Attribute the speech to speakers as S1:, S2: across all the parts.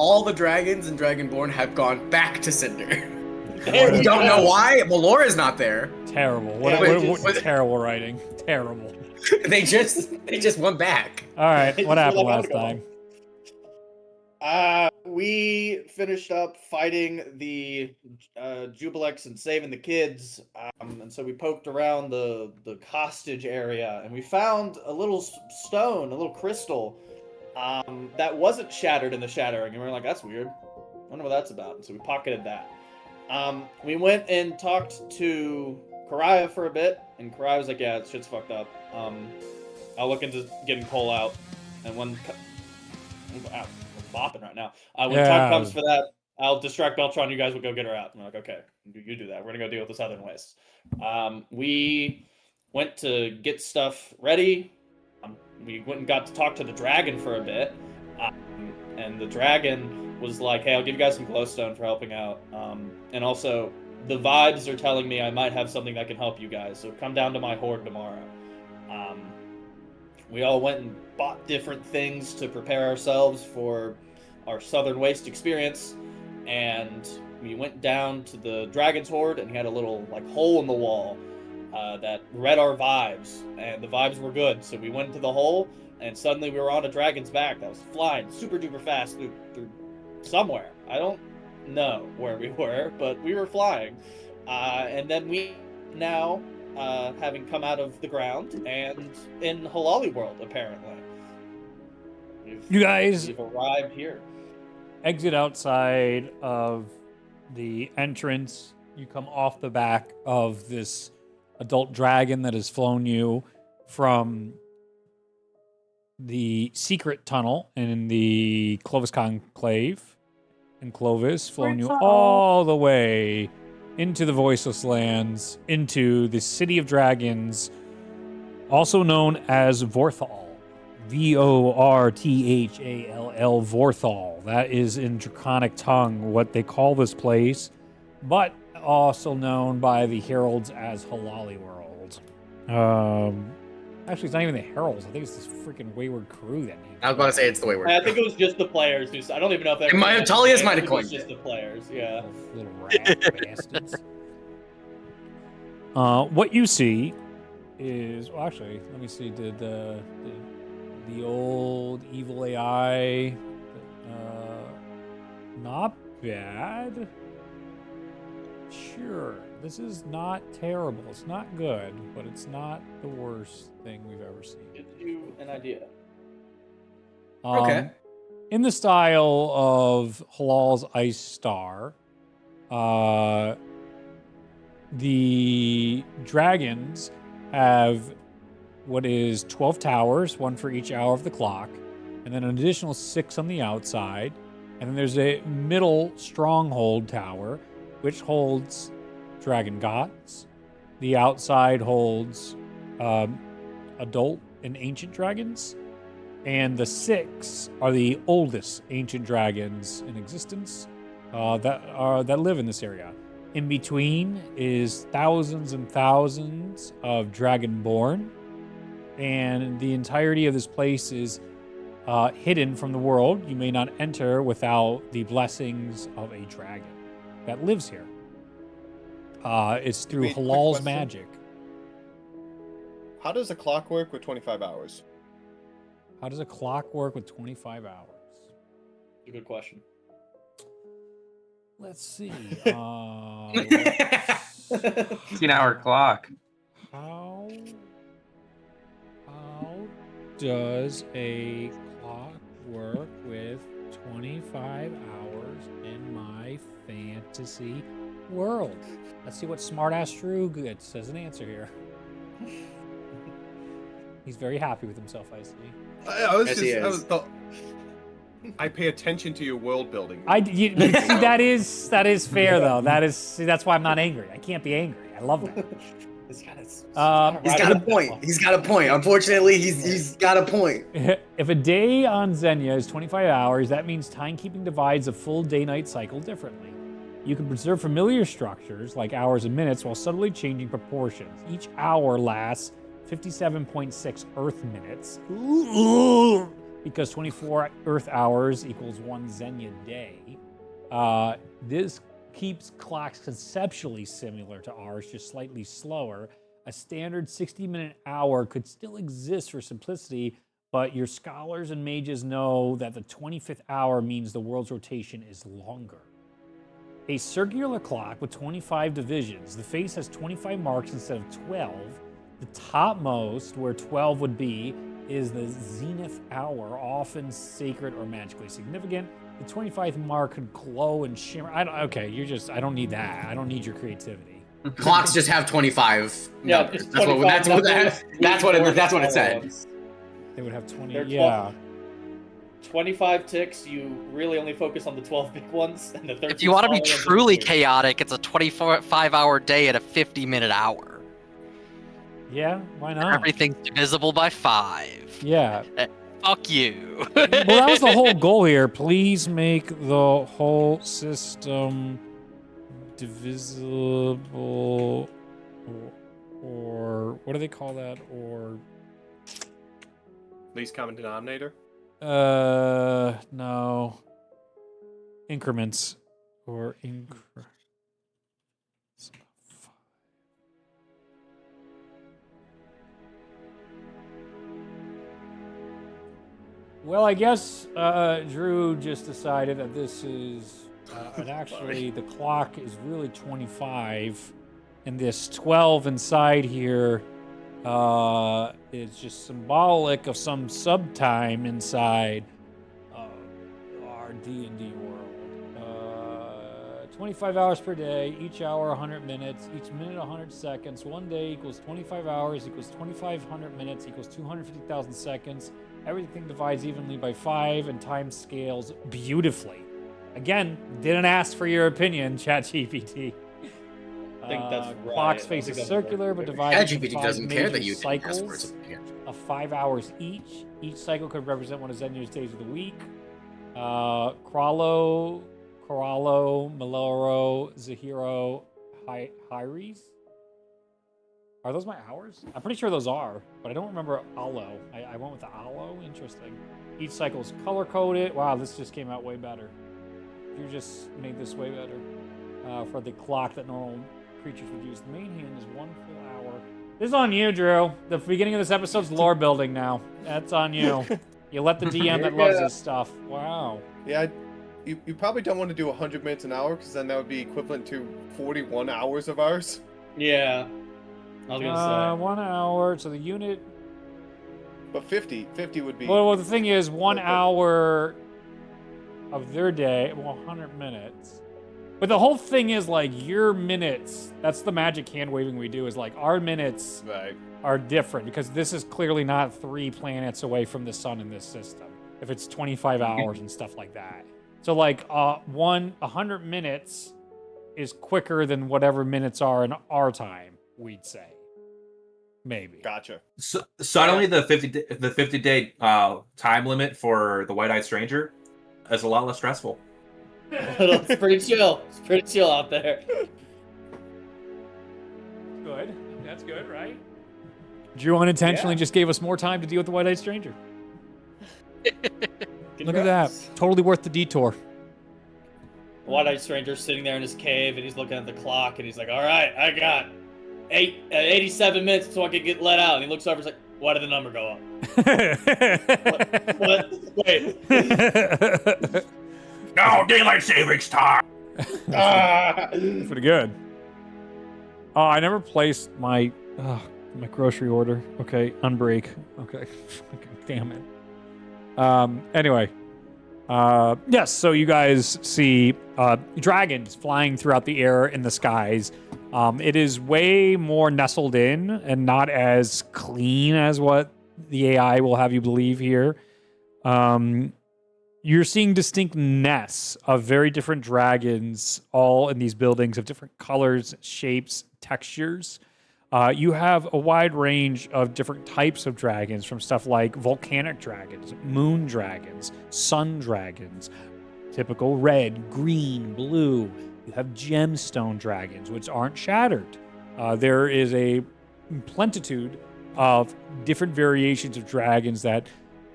S1: all the dragons and Dragonborn have gone back to Cinder. You don't know why? Melora's not there.
S2: Terrible. What terrible writing. Terrible.
S1: They just went back.
S2: All right, what happened
S3: Just
S2: last time?
S3: We finished up fighting the Jubilex and saving the kids, and so we poked around the hostage area, and we found a little stone, a little crystal, that wasn't shattered in the shattering, and we were like, that's weird. I wonder what that's about. And so we pocketed that. We went and talked to Karaya for a bit, and Karaya was like, yeah, shit's fucked up. I'll look into getting Cole out, and when I'm bopping right now. When time comes for that, I'll distract Beltron. You guys will go get her out. And we're like, okay, you do that. We're gonna go deal with the Southern Wastes. We went to get stuff ready. We went and got to talk to the dragon for a bit, and the dragon was like, hey, I'll give you guys some glowstone for helping out, and also the vibes are telling me I might have something that can help you guys, so come down to my horde tomorrow. We all went and bought different things to prepare ourselves for our Southern Waste experience, and we went down to the dragon's horde, and he had a little hole in the wall that read our vibes, and the vibes were good. So we went into the hole, and suddenly we were on a dragon's back that was flying super duper fast through somewhere. I don't know where we were, but we were flying, and then we now. Having come out of the ground and in Halali World, apparently.
S2: You guys
S3: we've arrived here.
S2: Exit outside of the entrance. You come off the back of this adult dragon that has flown you from the secret tunnel in the Clovis Conclave in Clovis, flown you all the way into the Voiceless Lands, into the City of Dragons, also known as Vorthal. Vorthall, Vorthal. That is in Draconic tongue what they call this place, but also known by the Heralds as Halali World. Actually, it's not even the Heralds. I think it's this freaking Wayward crew that named it.
S1: I was about to say it's the Wayward
S3: I
S1: crew.
S3: think it was just the players who. I don't even know if that.
S1: Tullius might have
S3: It
S1: coined
S3: was just the players. Yeah.
S2: Little rat bastards. What you see is, well, actually, let me see. Did the old evil AI not bad? Sure, this is not terrible. It's not good, but it's not the worst thing we've ever seen.
S3: Gives you an idea.
S1: Okay.
S2: In the style of Halal's Ice Star, the dragons have what is 12 towers, one for each hour of the clock, and then an additional 6 on the outside. And then there's a middle stronghold tower, which holds dragon gods. The outside holds adult and ancient dragons. And the 6 are the oldest ancient dragons in existence that live in this area. In between is thousands and thousands of dragonborn, and the entirety of this place is hidden from the world. You may not enter without the blessings of a dragon that lives here. It's through
S4: Wait, quick
S2: Halal's
S4: question.
S2: magic.
S4: How does a clock work with 25 hours?
S2: How does a clock work with 25 hours?
S3: It's a good question.
S2: Let's see.
S5: 16-hour clock.
S2: How does a clock work with 25 hours in my fantasy world? Let's see what smartass Drew gets as an answer here. He's very happy with himself, I see.
S4: I pay attention to your world building.
S2: See, that is fair though. That's why I'm not angry. I can't be angry. I love that.
S1: He's got a point. He's got a point. Unfortunately, he's got a point.
S2: If a day on Zenya is 25 hours, that means timekeeping divides a full day-night cycle differently. You can preserve familiar structures like hours and minutes while subtly changing proportions. Each hour lasts 57.6 Earth minutes. because 24 Earth hours equals 1 Zenya day. This keeps clocks conceptually similar to ours, just slightly slower. A standard 60-minute hour could still exist for simplicity, but your scholars and mages know that the 25th hour means the world's rotation is longer. A circular clock with 25 divisions. The face has 25 marks instead of 12. The topmost, where 12 would be, is the zenith hour, often sacred or magically significant. The 25th mark could glow and shimmer. I don't need that. I don't need your creativity.
S1: Clocks just have 25
S3: Yeah,
S1: numbers.
S3: it's
S1: That's what
S3: 25 numbers,
S1: that's what it said.
S2: They would have 20.
S3: They're
S2: Yeah.
S3: 25 ticks, you really only focus on the 12 big ones, and the 13
S6: If you want to be
S3: smaller ones are
S6: truly
S3: weird.
S6: chaotic, it's a 25-hour day at a 50-minute hour.
S2: Yeah, why not?
S6: Everything's divisible by 5.
S2: Yeah.
S6: Fuck you.
S2: Well, that was the whole goal here. Please make the whole system divisible, or what do they call that? Or
S4: Least common denominator.
S2: no, increments or Well, I guess Drew just decided that this is, and actually the clock is really 25, and this 12 inside here is just symbolic of some subtime inside our D&D world. 25 hours per day, each hour 100 minutes, each minute 100 seconds. 1 day equals 25 hours equals 2,500 minutes equals 250,000 seconds. Everything divides evenly by 5 and time scales beautifully. Again, didn't ask for your opinion, ChatGPT.
S3: I think that's right.
S2: Clock's
S3: I
S2: face
S3: think
S2: is
S3: that's
S2: circular,
S3: right.
S2: but divided into
S1: ChatGPT
S2: 5
S1: doesn't care that
S2: major
S1: you didn't ask for
S2: cycles
S1: it.
S2: of 5 hours each. Each cycle could represent one of Zenya's days of the week. Corallo, Maloro, Zahiro, Hyres. Are those my hours? I'm pretty sure those are, but I don't remember Alo. I went with the Alo. Interesting. Each cycle is color-coded. Wow, this just came out way better. You just made this way better. For the clock that normal creatures would use. The main hand is 1 full hour. This is on you, Drew. The beginning of this episode's lore building now. That's on you. You let the DM that loves this stuff. Wow.
S4: Yeah, you probably don't want to do 100 minutes an hour, because then that would be equivalent to 41 hours of ours.
S3: Yeah. I was gonna
S2: 1 hour. So the unit.
S4: But 50 would be...
S2: Well, the thing is, 1 hour of their day, 100 minutes. But the whole thing is, like, your minutes, that's the magic hand waving we do, is like, our minutes
S4: Right.
S2: are different, because this is clearly not 3 planets away from the sun in this system, if it's 25 hours and stuff like that. So, like, 100 minutes is quicker than whatever minutes are in our time, we'd say. Maybe.
S4: Gotcha.
S7: So suddenly the 50-day time limit for the White-Eyed Stranger is a lot less stressful.
S3: It's pretty chill. It's pretty chill out there.
S2: Good. That's good, right? Drew unintentionally just gave us more time to deal with the White-Eyed Stranger. Look at that. Totally worth the detour.
S3: White-Eyed Stranger sitting there in his cave, and he's looking at the clock, and he's like, all right, I got 87 minutes until I can get let out. And he looks over and he's like, why did the number go up? What? Wait.
S7: No, daylight savings time.
S2: Pretty good. Oh, I never placed my grocery order. Okay, unbreak. Okay, damn it. Anyway, yes. So you guys see dragons flying throughout the air in the skies. It is way more nestled in and not as clean as what the AI will have you believe here. You're seeing distinct nests of very different dragons, all in these buildings of different colors, shapes, textures. You have a wide range of different types of dragons, from stuff like volcanic dragons, moon dragons, sun dragons, typical red, green, blue. You have gemstone dragons, which aren't shattered. There is a plentitude of different variations of dragons that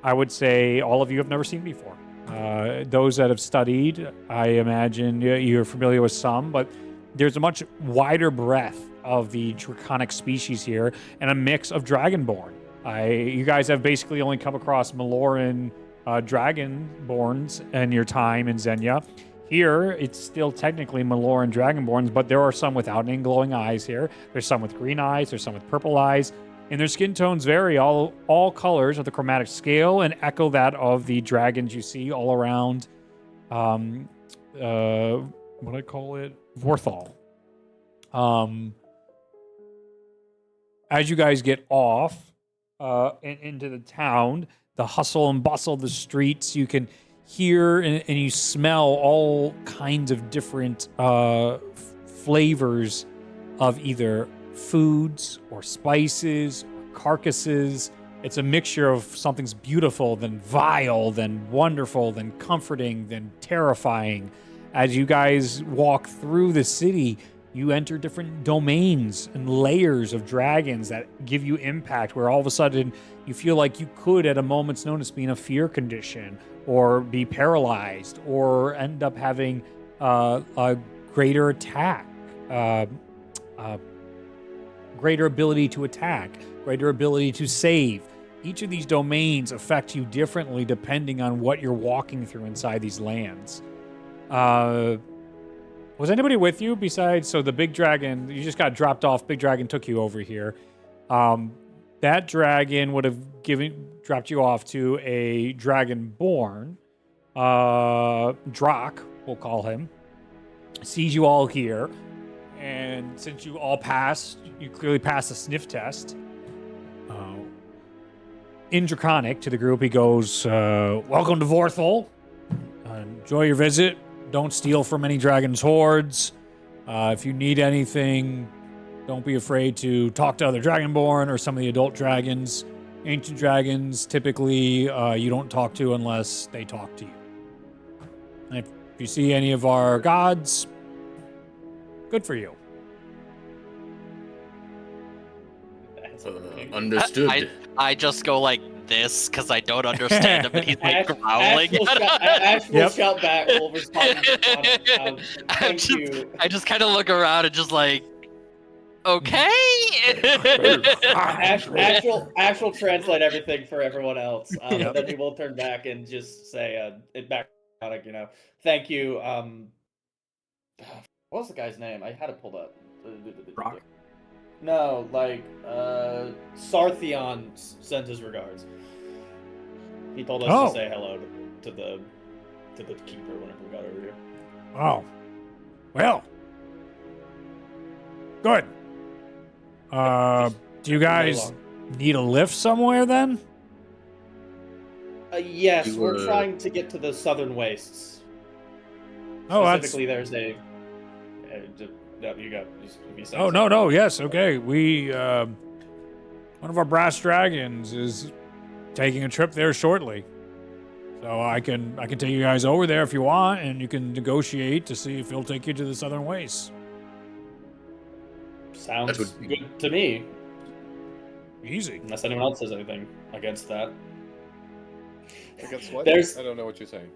S2: I would say all of you have never seen before. Those that have studied, I imagine you're familiar with some, but there's a much wider breadth of the draconic species here and a mix of dragonborn. You guys have basically only come across Maloran dragonborns in your time in Zenya. Here, it's still technically Maloran dragonborns, but there are some without any glowing eyes here. There's some with green eyes, there's some with purple eyes, and their skin tones vary. All colors of the chromatic scale and echo that of the dragons you see all around, what do I call it? Vorthal. As you guys get off into the town, the hustle and bustle of the streets, you can hear and you smell all kinds of different flavors of either foods or spices or carcasses. It's a mixture of something's beautiful, then vile, then wonderful, then comforting, then terrifying. As you guys walk through the city, you enter different domains and layers of dragons that give you impact, where all of a sudden you feel like you could, at a moment's notice, be in a fear condition or be paralyzed or end up having a greater attack, greater ability to attack, greater ability to save. Each of these domains affect you differently depending on what you're walking through inside these lands. Was anybody with you besides, so the big dragon, you just got dropped off, big dragon took you over here. That dragon would have dropped you off to a dragonborn, Drak, we'll call him, sees you all here, and since you all passed, you clearly passed the sniff test. In Draconic to the group, he goes, welcome to Vorthal. Enjoy your visit. Don't steal from any dragon's hordes. If you need anything, don't be afraid to talk to other Dragonborn or some of the adult dragons. Ancient dragons, typically, you don't talk to unless they talk to you. And if you see any of our gods, good for you.
S1: Understood.
S6: I just go like this because I don't understand him, and he's like growling.
S3: Ash will shout back. We'll respond. Thank you.
S6: I just kind of look around and just like, okay.
S3: Ash will translate everything for everyone else. And then he will turn back and just say, it back, thank you. What was the guy's name? I had it pulled up.
S7: Brock?
S3: No, Sartheon sends his regards. He told us to say hello to the keeper whenever we got over here.
S2: Oh. Well. Good. Do you guys need a lift somewhere then?
S3: Yes, we're trying to get to the southern wastes. Specifically, there's a... No, you go.
S2: No. Yes, okay. We, one of our brass dragons is taking a trip there shortly. So I can take you guys over there if you want, and you can negotiate to see if he'll take you to the southern wastes.
S3: Sounds good to me.
S2: Easy.
S3: Unless anyone else says anything against that.
S4: Against what? I don't know what you're saying.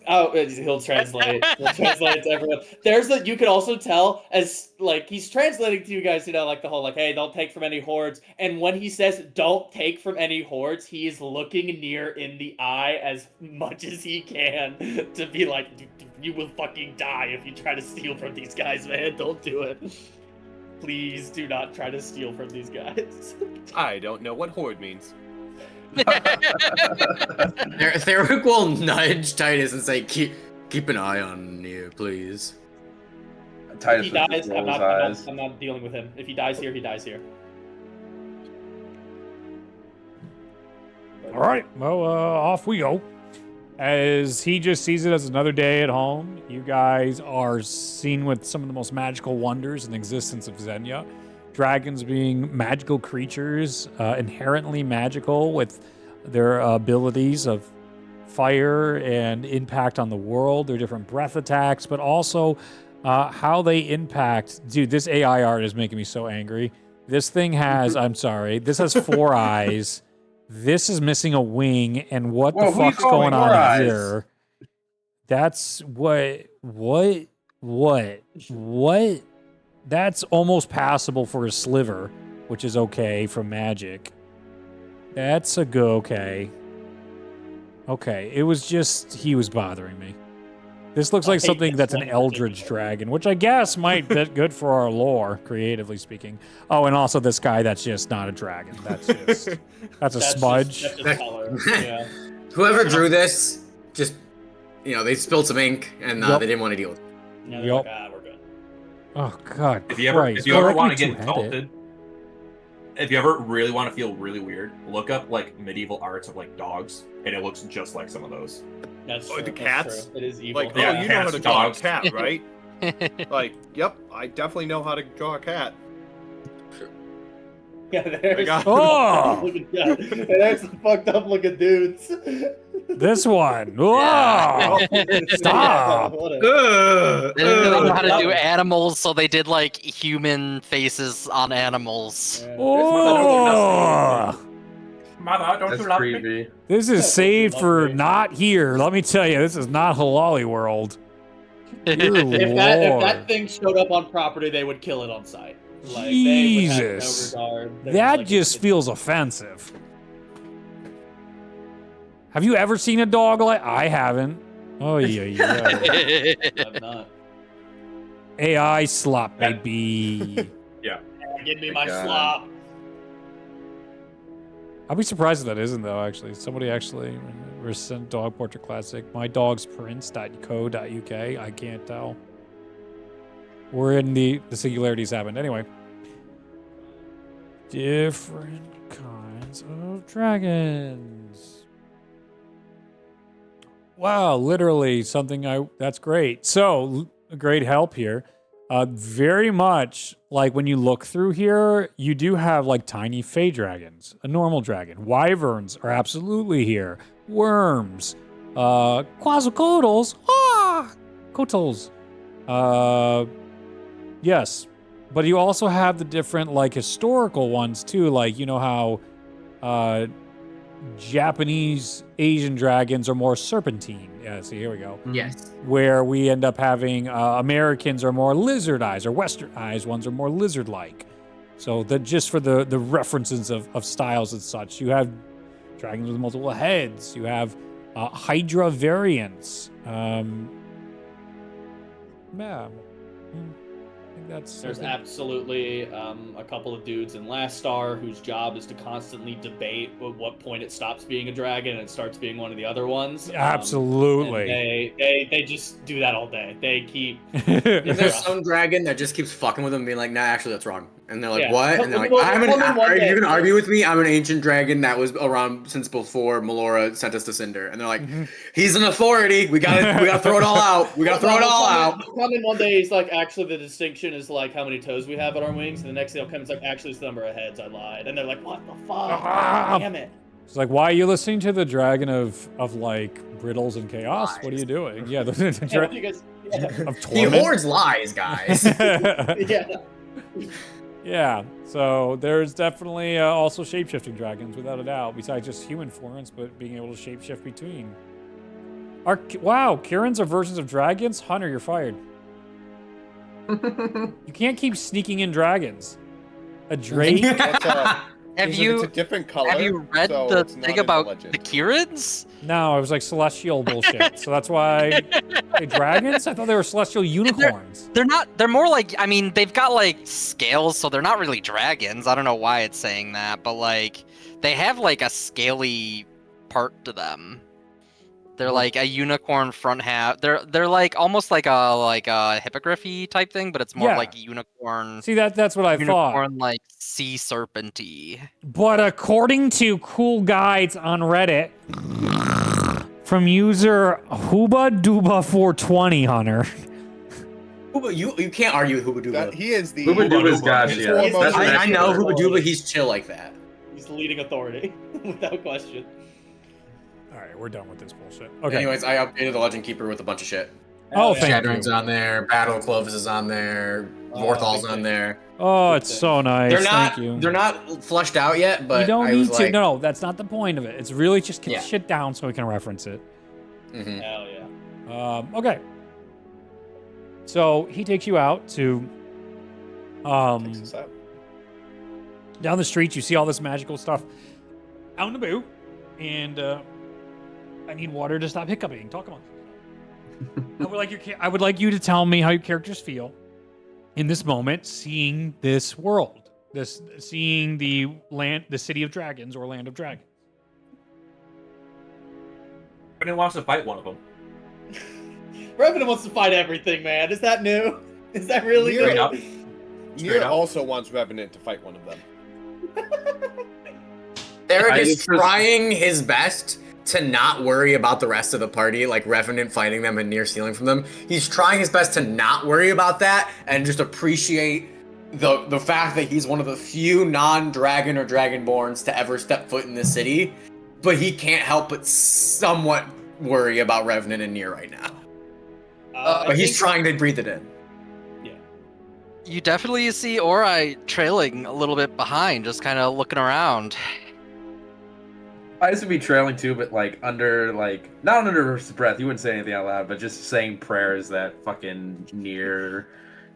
S3: Oh, he'll translate. He'll translate it to everyone. You can also tell as he's translating to you guys, the whole hey, don't take from any hordes. And when he says don't take from any hordes, he is looking near in the eye as much as he can to be like, you will fucking die if you try to steal from these guys, man. Don't do it. Please do not try to steal from these guys.
S4: I don't know what horde means.
S1: Theric will nudge Titus and say, keep an eye on you, please.
S3: If he dies, I'm not dealing with him. If he dies here, he dies here.
S2: All right, well, off we go. As he just sees it as another day at home, you guys are seen with some of the most magical wonders in the existence of Zenya. Dragons being magical creatures, inherently magical with their abilities of fire and impact on the world, their different breath attacks, but also how they impact. Dude, this AI art is making me so angry. This thing has, I'm sorry, this has 4 eyes This is missing a wing, and what
S5: Whoa,
S2: the
S5: who you
S2: fuck's
S5: calling
S2: going on
S5: Your Eyes?
S2: here? That's what? That's almost passable for a sliver, which is okay from magic. That's a go okay. Okay, it was just, he was bothering me. This looks
S3: I
S2: like
S3: hate
S2: something
S3: this
S2: that's an
S3: one in
S2: eldritch
S3: particular.
S2: dragon, which I guess might be good for our lore, creatively speaking. Oh, and also this guy that's just not a dragon. That's a
S3: That's
S2: smudge.
S3: Just, that's just color. Yeah.
S1: Whoever drew this, just they spilled some ink and
S2: Yup.
S1: they didn't want to deal with it.
S3: Now they're
S2: Yup.
S3: like, we're good.
S2: Oh, God
S7: If you ever,
S2: Christ.
S7: if you
S2: Oh,
S7: ever
S2: that
S7: want
S2: could
S7: to
S2: be
S7: get
S2: two-headed.
S7: insulted, if you ever really want to feel really weird, look up like medieval arts of like dogs, and it looks just like some of those.
S3: That's
S4: Oh,
S3: true.
S4: the
S3: that's
S4: cats?
S3: true. It is evil.
S4: Like,
S7: Yeah,
S4: oh, you know how
S7: cats,
S4: to draw
S7: dogs.
S4: a cat, right? Like, yep, I definitely know how to draw a cat.
S3: Yeah, there's
S4: got-
S2: Oh!
S3: looking, yeah, there's some fucked up looking dudes.
S2: This one. Whoa! Stop.
S3: What a-
S6: They didn't really know how to
S3: that
S6: do
S3: was-
S6: animals, so they did like human faces on animals.
S3: yeah.
S2: Oh!
S7: Mother, don't
S5: That's
S7: you love me?
S5: creepy.
S2: This is saved for
S3: Lovely.
S2: not here. Let me tell you, this is not Halali World. Dear
S3: If that
S2: Lord.
S3: thing showed up on property, they would kill it on sight. Like,
S2: Jesus.
S3: They would have no regard. They're
S2: That
S3: like,
S2: just feels offensive. Have you ever seen a dog like I haven't? Oh yeah.
S3: I'm not.
S2: AI slop, baby.
S3: Give me my
S5: God.
S3: slop.
S2: I'd be surprised if that isn't though. Actually, somebody actually sent dog portrait classic. mydogsprints.co.uk. I can't tell. We're in the singularities happened anyway. Different kinds of dragons. Wow, literally something that's great. So, great help here. Very much like when you look through here, you do have like tiny fey dragons, a normal dragon. Wyverns are absolutely here. Worms, quasicodals, cotals. Yes, but you also have the different like historical ones too. Like you know how Japanese Asian dragons are more serpentine. Yeah, see, here we go.
S1: Yes.
S2: Where we end up having Americans are more lizard eyes, or Western eyes ones are more lizard-like. So that just for the references of styles and such, you have dragons with multiple heads. You have Hydra variants. Yeah. I think that's.
S3: There's
S2: I think-
S3: absolutely a couple of dudes in Last Star whose job is to constantly debate at what point it stops being a dragon and it starts being one of the other ones.
S2: Absolutely.
S3: And they just do that all day. They keep.
S1: And there's some dragon that just keeps fucking with them, being like, "Nah, actually, that's wrong." And they're like,
S3: Yeah.
S1: "What?" And they're like,
S3: Well,
S1: "I'm
S3: well, then one
S1: are
S3: day-
S1: you gonna argue with me? I'm an ancient dragon that was around since before Melora sent us to Cinder." And they're like, "He's an authority. We gotta throw it all out. We gotta throw it all out."
S3: Come in one day, he's like, actually, the distinction is like how many toes we have on our wings. And the next day, he'll come, it's like, actually, it's the number of heads. I lied. And they're like, what the fuck? Damn it.
S2: It's like, why are you listening to the dragon of like brittles and chaos? What are you doing? Yeah, the
S3: Yeah,
S2: dragon
S3: you guys- yeah.
S2: of
S1: He
S2: torment.
S1: hoards lies, guys.
S3: Yeah.
S2: Yeah, so there's definitely also shape-shifting dragons, without a doubt, besides just human forms, but being able to shape-shift between. Wow, Kirans are versions of dragons? Hunter, you're fired. You can't keep sneaking in dragons. A drake?
S4: That's
S6: Have
S4: it's
S6: you
S4: a different color.
S6: have you read
S4: so
S6: the
S4: it's not
S6: thing
S4: in the
S6: about
S4: legend.
S6: the Kirans?
S2: No, it was like celestial bullshit. So that's why... Hey, dragons? I thought they were celestial unicorns.
S6: They're not. They're more like. I mean, they've got like scales, so they're not really dragons. I don't know why it's saying that, but like they have like a scaly part to them. They're like a unicorn front half. They're like almost like a hippogriffy type thing, but it's more
S2: Yeah.
S6: like a unicorn.
S2: See, that's what I thought.
S6: Unicorn like sea serpenty.
S2: But according to cool guides on Reddit, from user Hooba Dooba 420, Hunter.
S1: Hooba, you can't argue with Hooba
S4: That,
S1: Dooba.
S4: he is the.
S5: Hooba Dooba's got
S4: He's
S5: you.
S4: foremost
S5: That's an
S1: I know
S5: expert.
S1: Hooba Dooba. He's chill like that.
S3: He's the leading authority, without question.
S2: All right, we're done with this bullshit. Okay.
S1: Anyways, I updated the Legend Keeper with a bunch of shit.
S2: Oh, thank
S1: Shadowrun's
S2: you.
S1: on there. Battle Clovis is on there. Vorthal's
S3: big
S1: on
S3: thing.
S1: there.
S2: Oh,
S3: Good
S2: it's
S3: thing.
S2: so nice.
S1: They're not
S2: Thank you.
S1: they're not fleshed out yet, but
S2: you don't
S1: I
S2: need
S1: was
S2: to.
S1: like,
S2: No, that's not the point of it. It's really just get
S1: Yeah.
S2: shit down so we can reference it.
S1: mhm.
S3: Hell yeah.
S2: Okay. So he takes you out to
S4: Takes us out.
S2: down the street. You see all this magical stuff out and about, and I need water to stop hiccuping. Talk amongst yourselves. I would like you to tell me how your characters feel in this moment, seeing this world, seeing the city of dragons or land of dragons.
S7: Revenant wants to fight one of them.
S3: Revenant wants to fight everything, man. Is that new? Is that really
S4: Straight
S3: new?
S7: up.
S4: Nier
S7: up.
S4: also wants Revenant to fight one of them.
S1: Eric
S5: I
S1: is
S5: just was-
S1: trying his best to not worry about the rest of the party, like Revenant fighting them and near stealing from them. He's trying his best to not worry about that and just appreciate the fact that he's one of the few non-dragon or dragonborns to ever step foot in this city. But he can't help but somewhat worry about Revenant and Nier right now.
S3: I
S1: But he's
S3: think-
S1: trying to breathe it in.
S6: You definitely see Ori trailing a little bit behind, just kind of looking around.
S5: I used to be trailing too, but like under not under his breath. You wouldn't say anything out loud, but just saying prayers that fucking near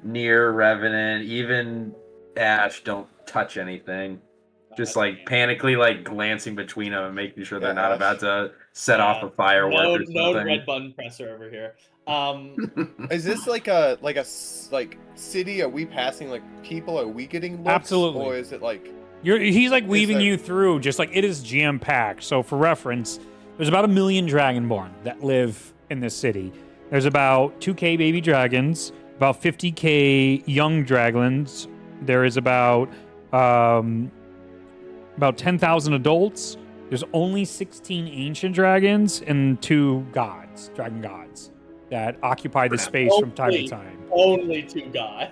S5: Revenant, even Ash don't touch anything. Just like panically like glancing between them and making sure they're not
S4: Gosh.
S5: about to set off a firework or
S3: No
S5: something.
S3: red button presser over here.
S4: Is this like a city? Are we passing like people? Are we getting looks?
S2: Absolutely.
S4: Or is it like
S2: He's like weaving
S4: there-
S2: you through, just like it is jam packed. So for reference, there's about 1 million dragonborn that live in this city. There's about 2K baby dragons, about 50K young dragons. There is about 10,000 adults. There's only 16 ancient dragons and 2 dragon gods, that occupy the space from time to
S3: Only.
S2: time.
S3: Only 2 gods.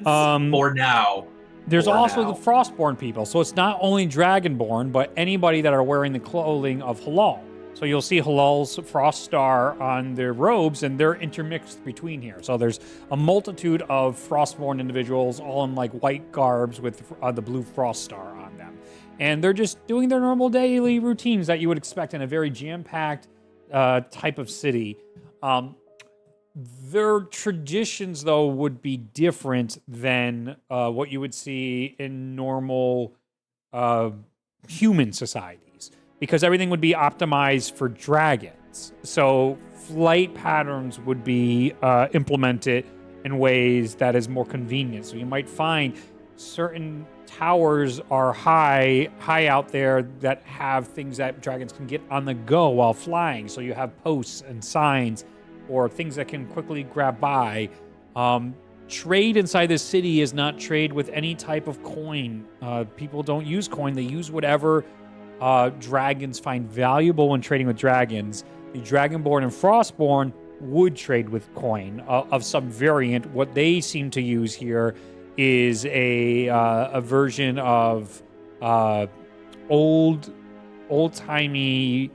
S7: For now.
S2: There's
S7: For
S2: also
S7: now.
S2: the Frostborn people. So it's not only Dragonborn, but anybody that are wearing the clothing of Halal. So you'll see Halal's Frost Star on their robes, and they're intermixed between here. So there's a multitude of Frostborn individuals, all in like white garbs with the blue Frost Star on them. And they're just doing their normal daily routines that you would expect in a very jam-packed type of city. Their traditions, though, would be different than what you would see in normal human societies, because everything would be optimized for dragons. So flight patterns would be implemented in ways that is more convenient. So you might find certain towers are high out there that have things that dragons can get on the go while flying. So you have posts and signs or things that can quickly grab by. Trade inside the city is not trade with any type of coin. People don't use coin. They use whatever dragons find valuable when trading with dragons. The Dragonborn and Frostborn would trade with coin of some variant. What they seem to use here is a version of old-timey.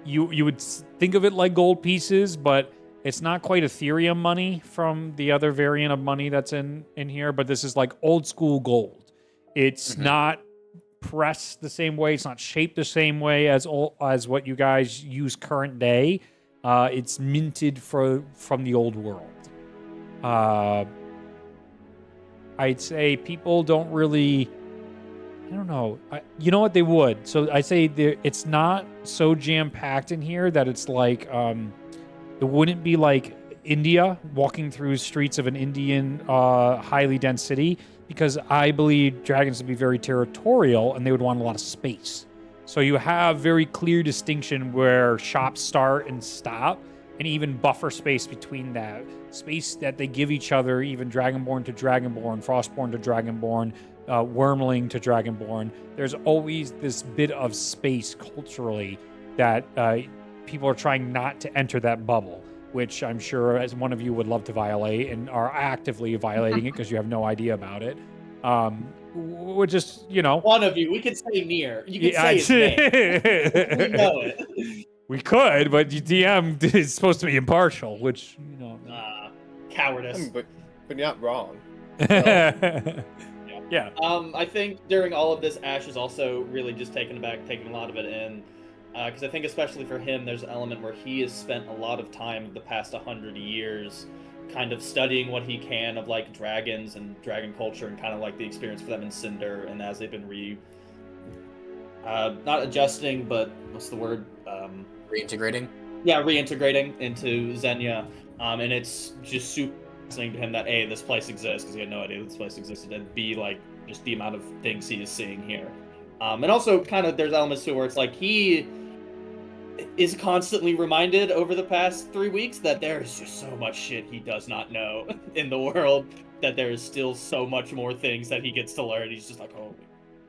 S2: You would think of it like gold pieces, but it's not quite Ethereum money from the other variant of money that's in here. But this is like old school gold. It's not pressed the same way. It's not shaped the same way as what you guys use current day. It's minted from the old world. I'd say people don't really. I don't know. You know what, they would. So I say it's not so jam-packed in here that it's like, it wouldn't be like India, walking through streets of an Indian highly dense city, because I believe dragons would be very territorial and they would want a lot of space. So you have very clear distinction where shops start and stop, and even buffer space between that. Space that they give each other, even Dragonborn to Dragonborn, Frostborn to Dragonborn, Wormling to Dragonborn. There's always this bit of space culturally that people are trying not to enter that bubble, which I'm sure as one of you would love to violate and are actively violating it because you have no idea about it. We're just,
S3: One of you. We could say near. You could
S2: Yeah,
S3: say his name. We know it.
S2: we could, but DM is supposed to be impartial, which,
S3: Cowardice.
S4: But But you're not wrong.
S2: Yeah.
S3: I think during all of this, Ash is also really just taking a lot of it in, because I think especially for him, there's an element where he has spent a lot of time the past 100 years, kind of studying what he can of like dragons and dragon culture, and kind of like the experience for them in Cinder, and as they've been not adjusting, but what's the word?
S1: Reintegrating.
S3: Yeah, reintegrating into Zenya, and it's just super fascinating to him that A, this place exists, because he had no idea this place existed, and B, like, just the amount of things he is seeing here. And also, kind of, there's elements to where it's like he is constantly reminded over the past 3 weeks that there is just so much shit he does not know in the world, that there is still so much more things that he gets to learn. He's just like, holy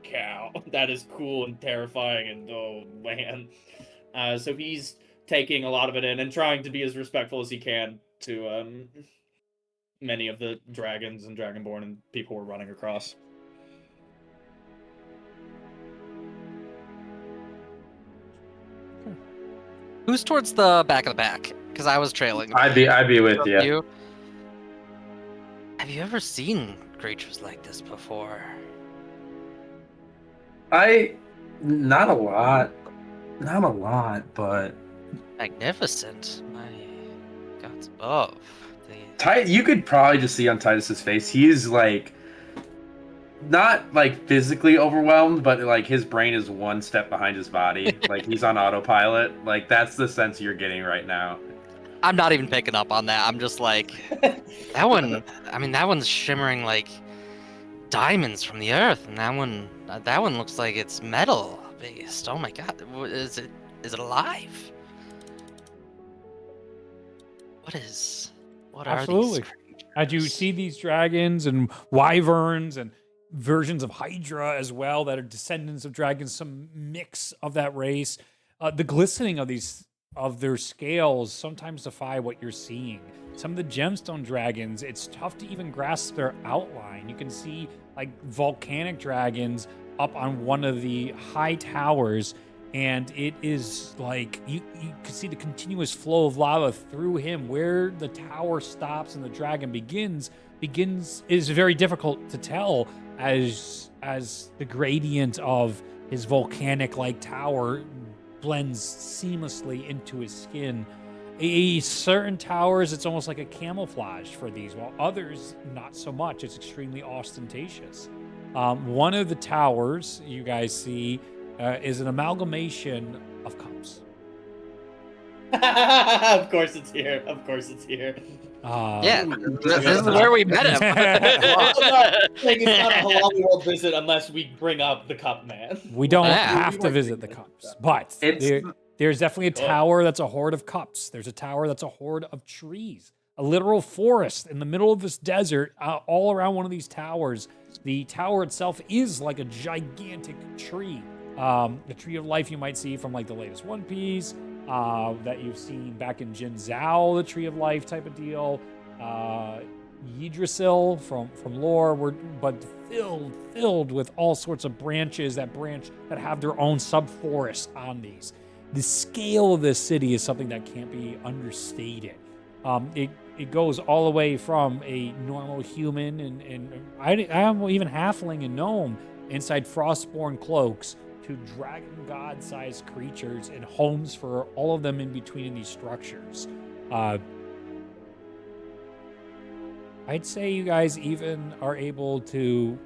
S3: cow, that is cool and terrifying, and oh man. So he's taking a lot of it in and trying to be as respectful as he can to many of the dragons and dragonborn and people we're running across.
S6: Who's towards the back of the pack? Because I was trailing.
S5: I'd be with you.
S6: Have you ever seen creatures like this before?
S5: Not a lot, but
S6: Magnificent. My gods above.
S5: You could probably just see on Titus's face, he's like not like physically overwhelmed, but like his brain is one step behind his body. Like he's on autopilot. Like that's the sense you're getting right now.
S6: I'm not even picking up on that. I'm just like, that one. I mean, that one's shimmering like diamonds from the earth, and that one looks like it's metal based. Oh my god, is it alive? What
S2: Absolutely.
S6: are these creatures?
S2: As you see these dragons and wyverns and versions of Hydra as well that are descendants of dragons, some mix of that race, the glistening of their scales sometimes defy what you're seeing. Some of the gemstone dragons, it's tough to even grasp their outline. You can see like volcanic dragons up on one of the high towers, and it is like you can see the continuous flow of lava through him. Where the tower stops and the dragon begins is very difficult to tell, as the gradient of his volcanic like tower blends seamlessly into his skin. Certain towers, it's almost like a camouflage for these, while others not so much. It's extremely ostentatious. One of the towers you guys see is an amalgamation of cups.
S3: Of course it's here.
S6: Yeah, this is where we met him.
S3: It's not a Halal World visit unless we bring up the cup man.
S2: We don't
S6: Yeah.
S2: have to visit the cups, but there's definitely a tower that's a horde of cups. There's a tower that's a horde of trees. A literal forest in the middle of this desert, all around one of these towers. The tower itself is like a gigantic tree. The tree of life you might see from like the latest One Piece, that you've seen back in Jin Zhao, the tree of life type of deal. Yggdrasil from lore, but filled with all sorts of branches that have their own sub-forest on these. The scale of this city is something that can't be understated. It goes all the way from a normal human and I'm even halfling and gnome inside frostborn cloaks to dragon god-sized creatures and homes for all of them in between these structures. I'd say you guys even are able to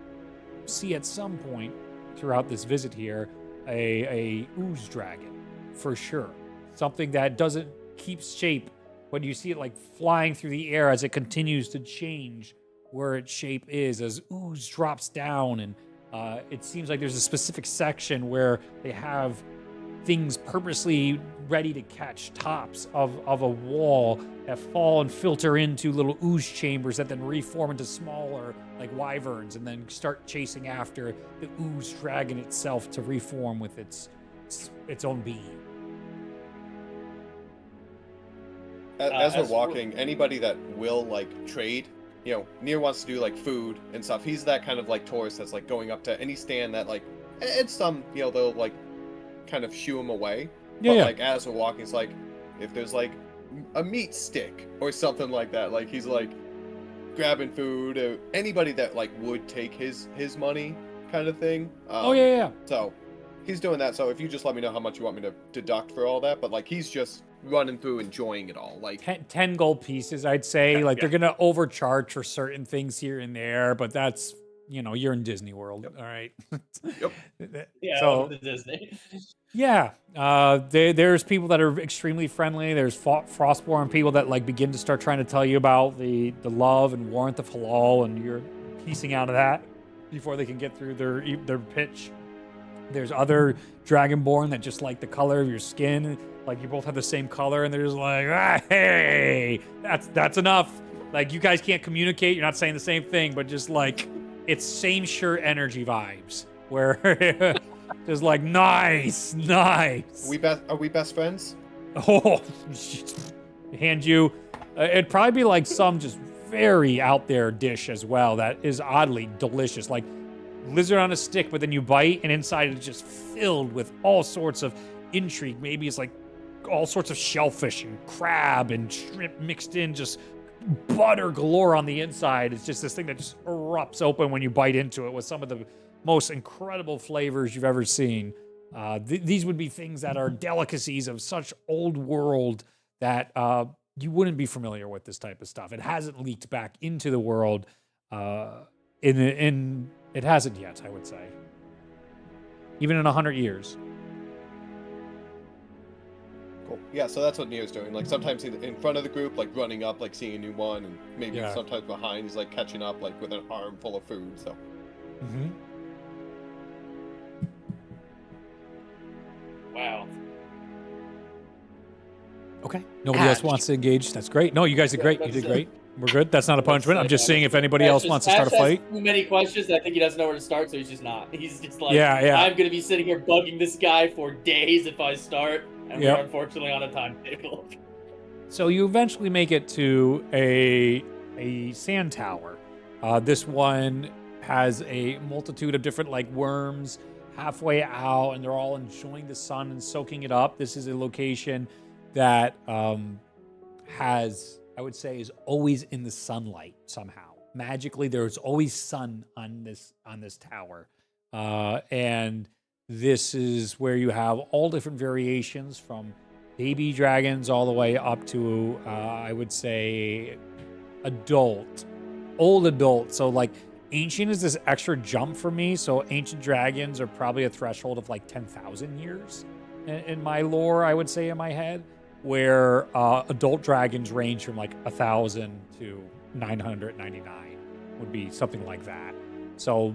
S2: see at some point throughout this visit here a ooze dragon, for sure. Something that doesn't keep shape when you see it like flying through the air as it continues to change where its shape is as ooze drops down, and it seems like there's a specific section where they have things purposely ready to catch tops of a wall that fall and filter into little ooze chambers that then reform into smaller like wyverns and then start chasing after the ooze dragon itself to reform with its own being.
S4: As we're walking, anybody that will like trade, Nier wants to do like food and stuff. He's that kind of like tourist that's like going up to any stand that like, it's some, they'll like kind of shoo him away.
S2: Yeah,
S4: but
S2: yeah.
S4: like as we're walking, it's like if there's like a meat stick or something like that, like he's like, grabbing food, or anybody that like would take his money, kind of thing.
S2: Oh yeah.
S4: So he's doing that. So if you just let me know how much you want me to deduct for all that, but like he's just running through, enjoying it all. Like
S2: 10 gold pieces, I'd say. Like they're gonna overcharge for certain things here and there, but that's you're in Disney World, all right.
S4: Yep.
S3: Yeah,
S2: So
S3: the Disney.
S2: yeah, there's people that are extremely friendly. There's Frostborn people that like begin to start trying to tell you about the love and warmth of halal, and you're piecing out of that before they can get through their pitch. There's other Dragonborn that just like the color of your skin, like you both have the same color, and they're just like, hey, that's enough. Like you guys can't communicate. You're not saying the same thing, but just like it's same shirt energy vibes where. Just like nice.
S4: Are we best friends?
S2: Oh, hand you. It'd probably be like some just very out there dish as well that is oddly delicious, like lizard on a stick. But then you bite, and inside it's just filled with all sorts of intrigue. Maybe it's like all sorts of shellfish and crab and shrimp mixed in, just butter galore on the inside. It's just this thing that just erupts open when you bite into it with some of the most incredible flavors you've ever seen. These would be things that are delicacies of such old world that you wouldn't be familiar with this type of stuff. It hasn't leaked back into the world. It hasn't yet, I would say. Even in 100 years.
S4: Cool. Yeah, so that's what Neo's doing. Like sometimes he's in front of the group, like running up, like seeing a new one, and maybe sometimes behind he's like catching up, like with an arm full of food. So.
S2: Mm-hmm.
S3: Wow.
S2: Okay. Nobody else wants to engage. That's great. No, you guys did great. You did great. We're good. That's not a punishment. I'm just seeing if anybody else wants to start a fight.
S3: Too many questions. I think he doesn't know where to start, so he's just not. He's just like,
S2: yeah.
S3: I'm gonna be sitting here bugging this guy for days if I start, and we're unfortunately on a timetable.
S2: So you eventually make it to a sand tower. This one has a multitude of different like worms halfway out, and they're all enjoying the sun and soaking it up. This is a location that has, I would say, is always in the sunlight somehow. Magically, there's always sun on this tower, and this is where you have all different variations from baby dragons all the way up to I would say old adult. So like ancient is this extra jump for me. So ancient dragons are probably a threshold of like 10,000 years in my lore, I would say, in my head, where adult dragons range from like 1,000 to 999 would be something like that. So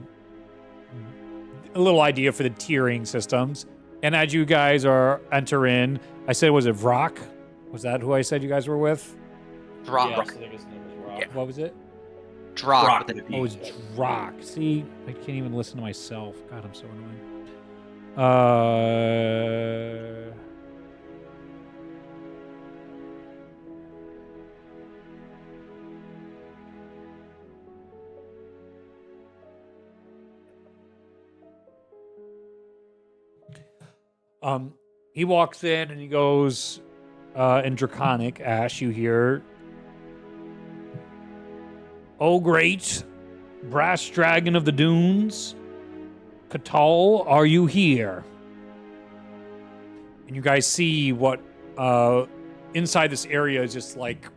S2: a little idea for the tiering systems. And as you guys enter in, I said, was it Vrock? Was that who I said you guys were with?
S6: Drock.
S3: Yes, I think his name was Rock.
S6: Yeah.
S2: What was it?
S6: Drock.
S2: Oh, it was Drock. See, I can't even listen to myself. God, I'm so annoying. He walks in and he goes, in Draconic, Ash, you hear, "Oh, great brass dragon of the dunes, Catal, are you here?" And you guys see what inside this area is just like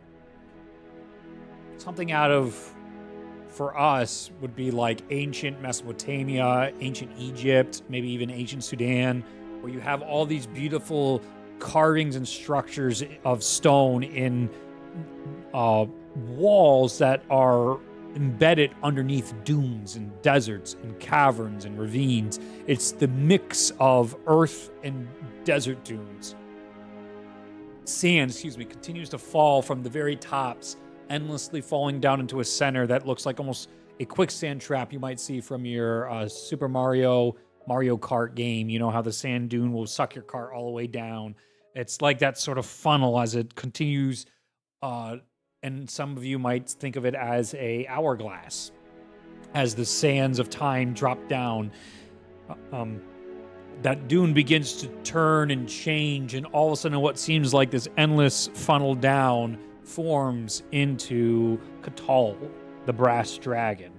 S2: something out of, for us, would be like ancient Mesopotamia, ancient Egypt, maybe even ancient Sudan, where you have all these beautiful carvings and structures of stone in walls that are embedded underneath dunes and deserts and caverns and ravines. It's the mix of earth and desert dunes. Sand, continues to fall from the very tops, endlessly falling down into a center that looks like almost a quicksand trap you might see from your Super Mario Kart game. You know how the sand dune will suck your cart all the way down. It's like that sort of funnel as it continues, and some of you might think of it as a hourglass. As the sands of time drop down, that dune begins to turn and change, and all of a sudden what seems like this endless funnel down forms into Catal. the brass dragon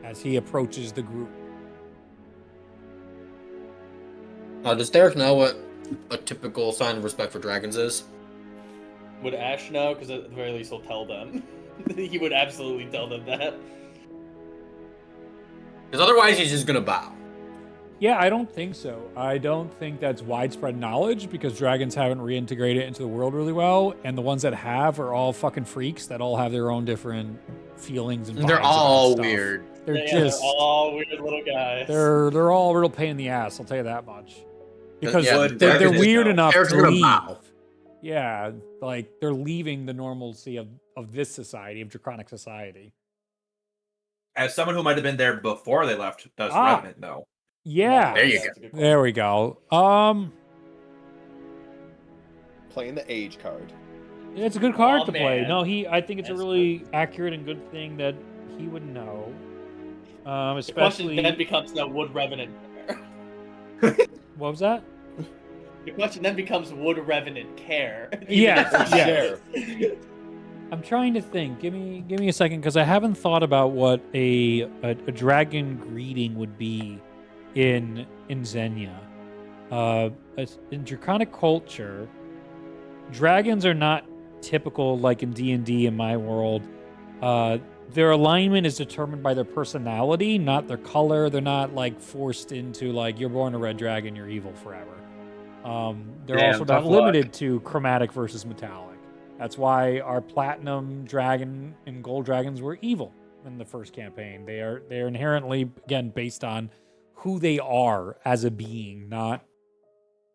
S2: as he approaches the group.
S1: Does Derek know what a typical sign of respect for dragons is?
S3: Would Ash know? Because at the very least he'll tell them. He would absolutely tell them that.
S1: Because otherwise he's just gonna bow.
S2: Yeah, I don't think so. I don't think that's widespread knowledge because dragons haven't reintegrated into the world really well, and the ones that have are all fucking freaks that all have their own different feelings and
S1: They're
S2: vibes about
S1: all
S2: stuff.
S1: weird.
S2: They're
S3: They're
S2: just
S3: all weird little guys.
S2: they're all real pain in the ass. I'll tell you that much. Because
S1: Yeah,
S2: they're
S1: dragons
S2: weird
S1: know.
S2: enough
S1: Derek's
S2: to
S1: gonna
S2: leave.
S1: bow.
S2: Yeah, like they're leaving the normalcy of this society, of draconic society.
S7: As someone who might have been there before they left, does
S2: Ah.
S7: Revenant know?
S2: Yeah.
S1: There you
S3: That's a good point.
S2: There we go.
S4: Playing the age card.
S2: It's a good card
S3: Aw,
S2: to play.
S3: man.
S2: No, I think it's a
S3: That's
S2: really accurate and good thing that he would know.
S3: The question
S2: Especially
S3: then becomes, now, would Revenant care?
S2: what was that?
S3: The question then becomes, would Revenant care?
S2: Yes,
S3: Even if he
S2: yes.
S3: shares.
S2: I'm trying to think. Give me a second because I haven't thought about what a dragon greeting would be in Zenya. In draconic culture, dragons are not typical like in D&D in my world. Their alignment is determined by their personality, not their color. They're not like forced into like you're born a red dragon, you're evil forever. They're
S5: Damn,
S2: also
S5: tough
S2: not
S5: luck.
S2: limited to chromatic versus metallic. That's why our platinum dragon and gold dragons were evil in the first campaign. They're inherently, again, based on who they are as a being, not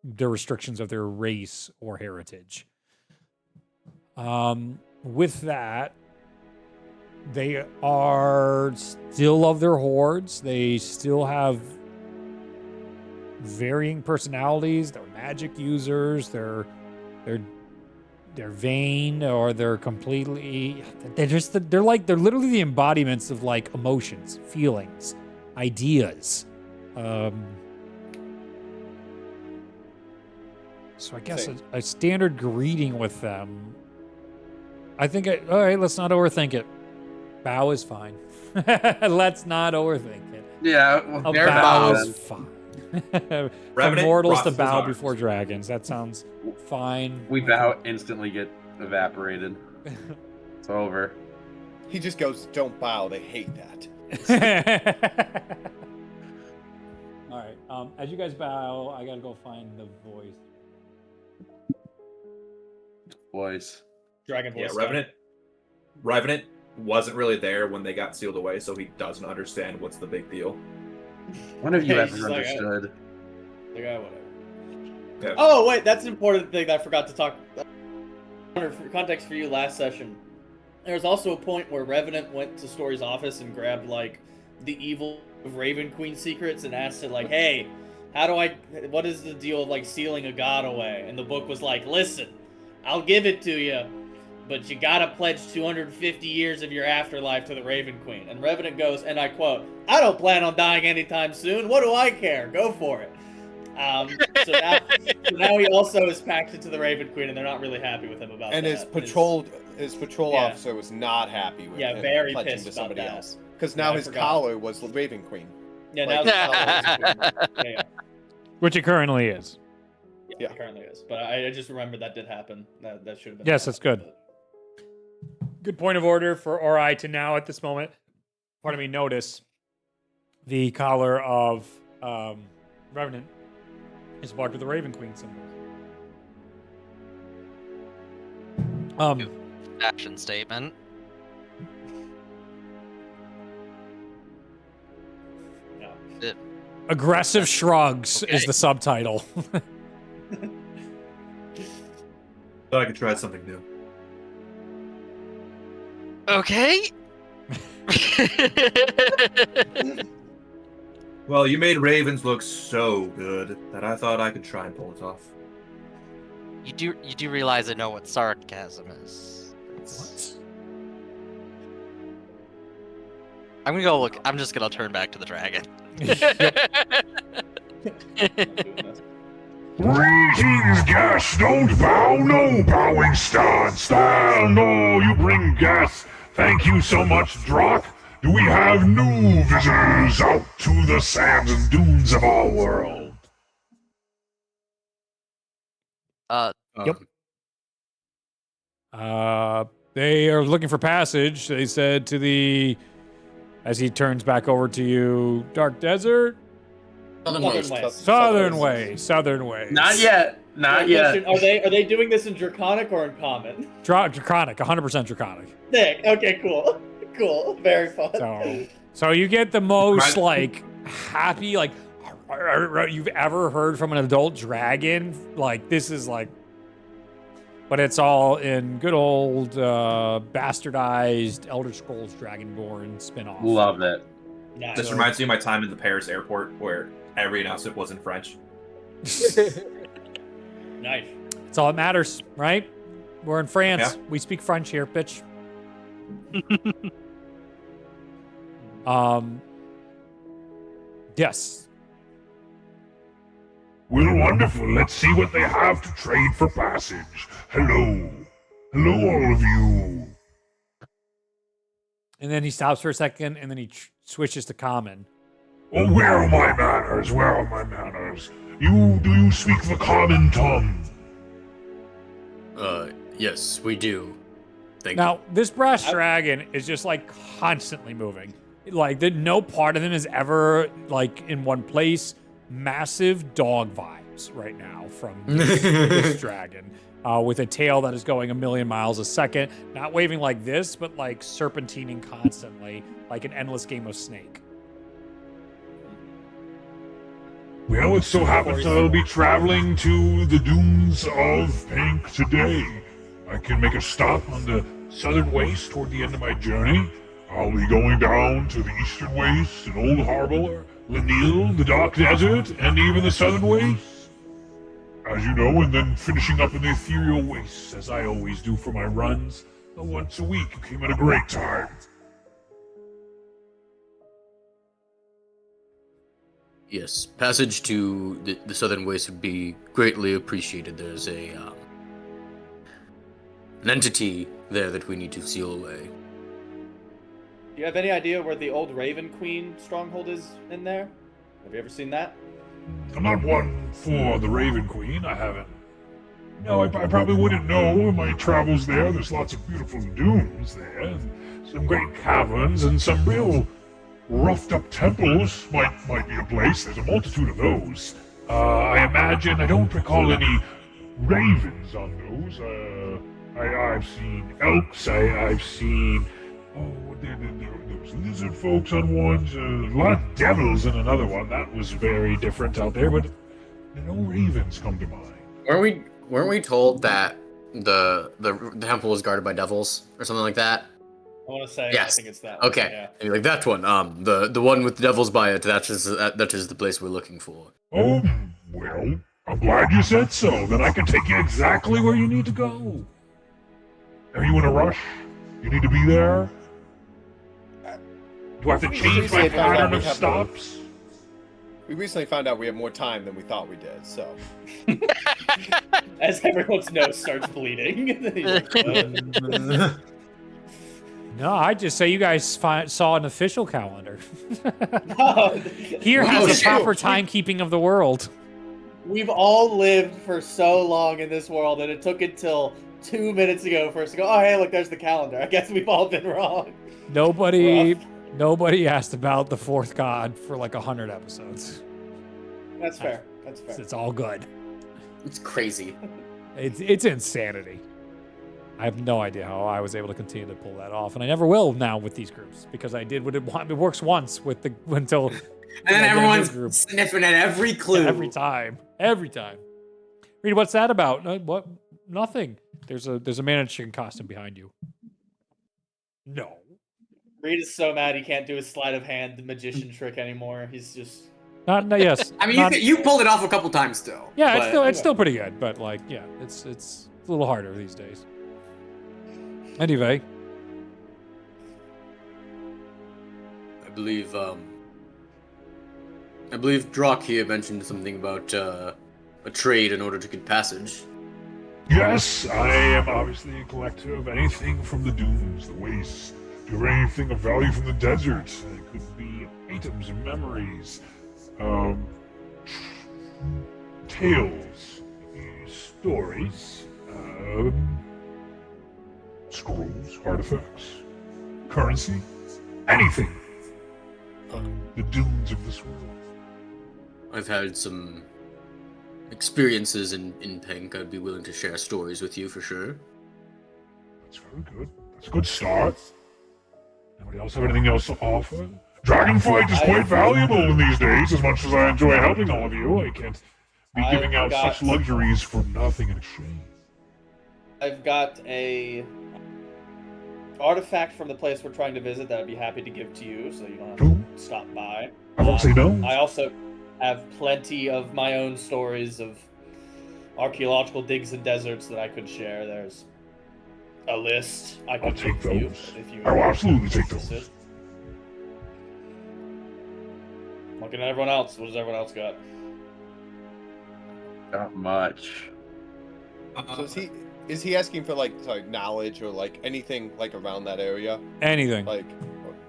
S2: the restrictions of their race or heritage. With that, they are still of their hordes. They still have varying personalities. They're magic users. They're vain, or they're completely. They're literally the embodiments of like emotions, feelings, ideas. So I guess
S4: Same.
S2: a standard greeting with them. I think. All right, let's not overthink it. Bow is fine. Let's not overthink it.
S5: Yeah, well,
S2: A
S1: Fair
S2: bow
S1: bow.
S2: is fine. For
S7: Revenant
S2: mortals to
S7: crosses
S2: bow
S7: arms.
S2: before dragons. That sounds fine.
S5: we bow, instantly get evaporated. It's over.
S4: He just goes, "Don't bow." They hate that.
S2: All right. As you guys bow, I gotta go find the voice.
S5: Voice.
S3: Dragon
S7: Yeah,
S3: voice.
S7: Revenant wasn't really there when they got sealed away, so he doesn't understand what's the big deal.
S5: When have you
S3: Yeah,
S5: ever
S3: he's just like,
S5: understood?
S3: Like, whatever.
S7: Yeah.
S3: Oh wait, that's an important thing that I forgot to talk. For context for you, last session, there was also a point where Revenant went to Story's office and grabbed like the evil of Raven Queen secrets and asked it like, "Hey, what is the deal of like sealing a god away?" And the book was like, "Listen, I'll give it to you, but you gotta pledge 250 years of your afterlife to the Raven Queen." And Revenant goes, and I quote, "I don't plan on dying anytime soon. What do I care? Go for it." So now he also is packed to the Raven Queen, and they're not really happy with him about
S4: And
S3: that.
S4: his patrol
S3: Yeah.
S4: officer was not happy with
S3: Yeah,
S4: him
S3: very
S4: pledging
S3: pissed
S4: to
S3: about
S4: somebody
S3: that.
S4: else. Because
S3: Yeah,
S4: now
S3: I
S4: his
S3: forgot.
S4: collar was the Raven Queen.
S3: Yeah, now
S4: like-
S3: it's yeah,
S2: Which it currently is.
S3: it currently is. But I just remembered that did happen. That should have been.
S2: Yes, that's good. Good point of order for Ori to now at this moment. Pardon me. Notice the collar of Revenant is marked with the Raven Queen symbol.
S6: Action statement.
S3: Yeah.
S2: Aggressive shrugs is
S6: Okay.
S2: the subtitle.
S7: Thought I could try something new.
S6: Okay.
S7: Well, you made ravens look so good that I thought I could try and pull it off.
S6: You do realize I know what sarcasm is.
S2: What?
S6: I'm gonna go look. I'm just gonna turn back to the dragon.
S8: Greetings, guests, don't bow, no bowing stand. No, you bring guests Thank you so much, Drock. Do we have new visitors out to the sands and dunes of our world?
S2: Yep. They are looking for passage. They said to the, as he turns back over to you, Dark Desert, Southern Way.
S5: Not yet. Not yet.
S3: Question, are they doing this in Draconic or in Common?
S2: Draconic, 100% Draconic.
S3: Sick. Okay, cool. Cool. Very fun.
S2: So you get the most like happy like you've ever heard from an adult dragon. Like this is like, but it's all in good old bastardized Elder Scrolls Dragonborn spinoff.
S5: Love it.
S3: Nice.
S7: This reminds me of my time in the Paris airport where every announcement was in French.
S3: Nice.
S2: That's all that matters, right? We're in France.
S7: Yeah.
S2: We speak French here, bitch. Yes.
S8: Well, wonderful. Let's see what they have to trade for passage. Hello. Hello, all of you.
S2: And then he stops for a second, and then he switches to common.
S8: Oh, where are my manners? Where are my manners? Do you speak the common tongue?
S1: Yes, we do. Thank
S2: Now, this brass dragon is just like constantly moving. Like, no part of him is ever like in one place. Massive dog vibes right now from this dragon. With a tail that is going 1,000,000 miles a second. Not waving like this, but like serpentining constantly, like an endless game of Snake.
S8: Well, it so happens I'll be traveling to the dunes of Pink today. I can make a stop on the southern waste toward the end of my journey. I'll be going down to the eastern waste and Old Harbor, Lenil, the Dark Desert, and even the southern waste. As you know, and then finishing up in the ethereal wastes, as I always do for my runs. Once a week, it came at a great time.
S1: Yes, passage to the southern waste would be greatly appreciated. There's an entity there that we need to seal away.
S3: Do you have any idea where the old Raven Queen stronghold is in there? Have you ever seen that?
S8: I'm not one for the Raven Queen. I haven't. No, I probably wouldn't know in my travels there. There's lots of beautiful dunes there, and some great caverns, and some real roughed up temples might be a place. There's a multitude of those. I imagine, I don't recall any ravens on those. I've seen elks, I've seen, there was lizard folks on one, a lot of devils in another one. That was very different out there, but no ravens come to mind.
S1: Weren't we told that the temple was guarded by devils or something like that?
S3: I want to say,
S1: Yes.
S3: I think it's that one.
S1: Okay,
S3: Yeah.
S1: maybe like that one. The one with the devils by it. That is the place we're looking for.
S8: Oh, well, I'm glad you said so. Then I can take you exactly where you need to go. Are you in a rush? You need to be there? Do I have to change my pattern of stops?
S4: We recently found out we have more time than we thought we did, so.
S3: As everyone's nose starts bleeding.
S2: No, I just say you guys saw an official calendar. Here
S1: Oh,
S2: has the
S1: shit.
S2: proper timekeeping of the world.
S3: We've all lived for so long in this world, and it took until 2 minutes ago for us to go, oh, hey, look, there's the calendar. I guess we've all been wrong.
S2: Nobody asked about the fourth god for like 100 episodes.
S3: That's fair. That's fair.
S2: It's all good.
S1: It's crazy.
S2: It's insanity. I have no idea how I was able to continue to pull that off, and I never will now with these groups because I did what it wanted. It works once with the until,
S1: And then
S2: I get a new
S1: everyone's
S2: group.
S1: sniffing at every clue.
S2: Every time. Reed, what's that about? What? Nothing. There's a man in a chicken costume behind you. No.
S3: Reed is so mad he can't do his sleight of hand magician trick anymore. He's just...
S2: No, yes.
S1: I mean,
S2: not-
S1: you pulled it off a couple times still.
S2: Yeah,
S1: but-
S2: it's still pretty good, but like, yeah, it's a little harder these days. Anyway,
S1: I believe Drock here mentioned something about a trade in order to get passage.
S8: Yes, I am obviously a collector of anything from the dunes, the wastes, or anything of value from the desert. It could be items, memories, tales, stories, scrolls, artifacts, currency, anything. The dunes of this world.
S1: I've had some experiences in Pink. I'd be willing to share stories with you for sure.
S8: That's very good. That's a good start. Anybody else have anything else to offer? Dragonflight is quite valuable in these days. As much as I enjoy helping all of you, I can't be giving out such luxuries for nothing in exchange.
S3: I've got a artifact from the place we're trying to visit that I'd be happy to give to you, so you don't have to stop by.
S8: I won't say no.
S3: I also have plenty of my own stories of archaeological digs and deserts that I could share. There's a list I could
S8: take
S3: give you
S8: those.
S3: if you
S8: I will absolutely take those.
S3: Looking at everyone else. What does everyone else got?
S5: Not much.
S4: So is he asking for like knowledge or like anything like around that area?
S2: Anything.
S4: Like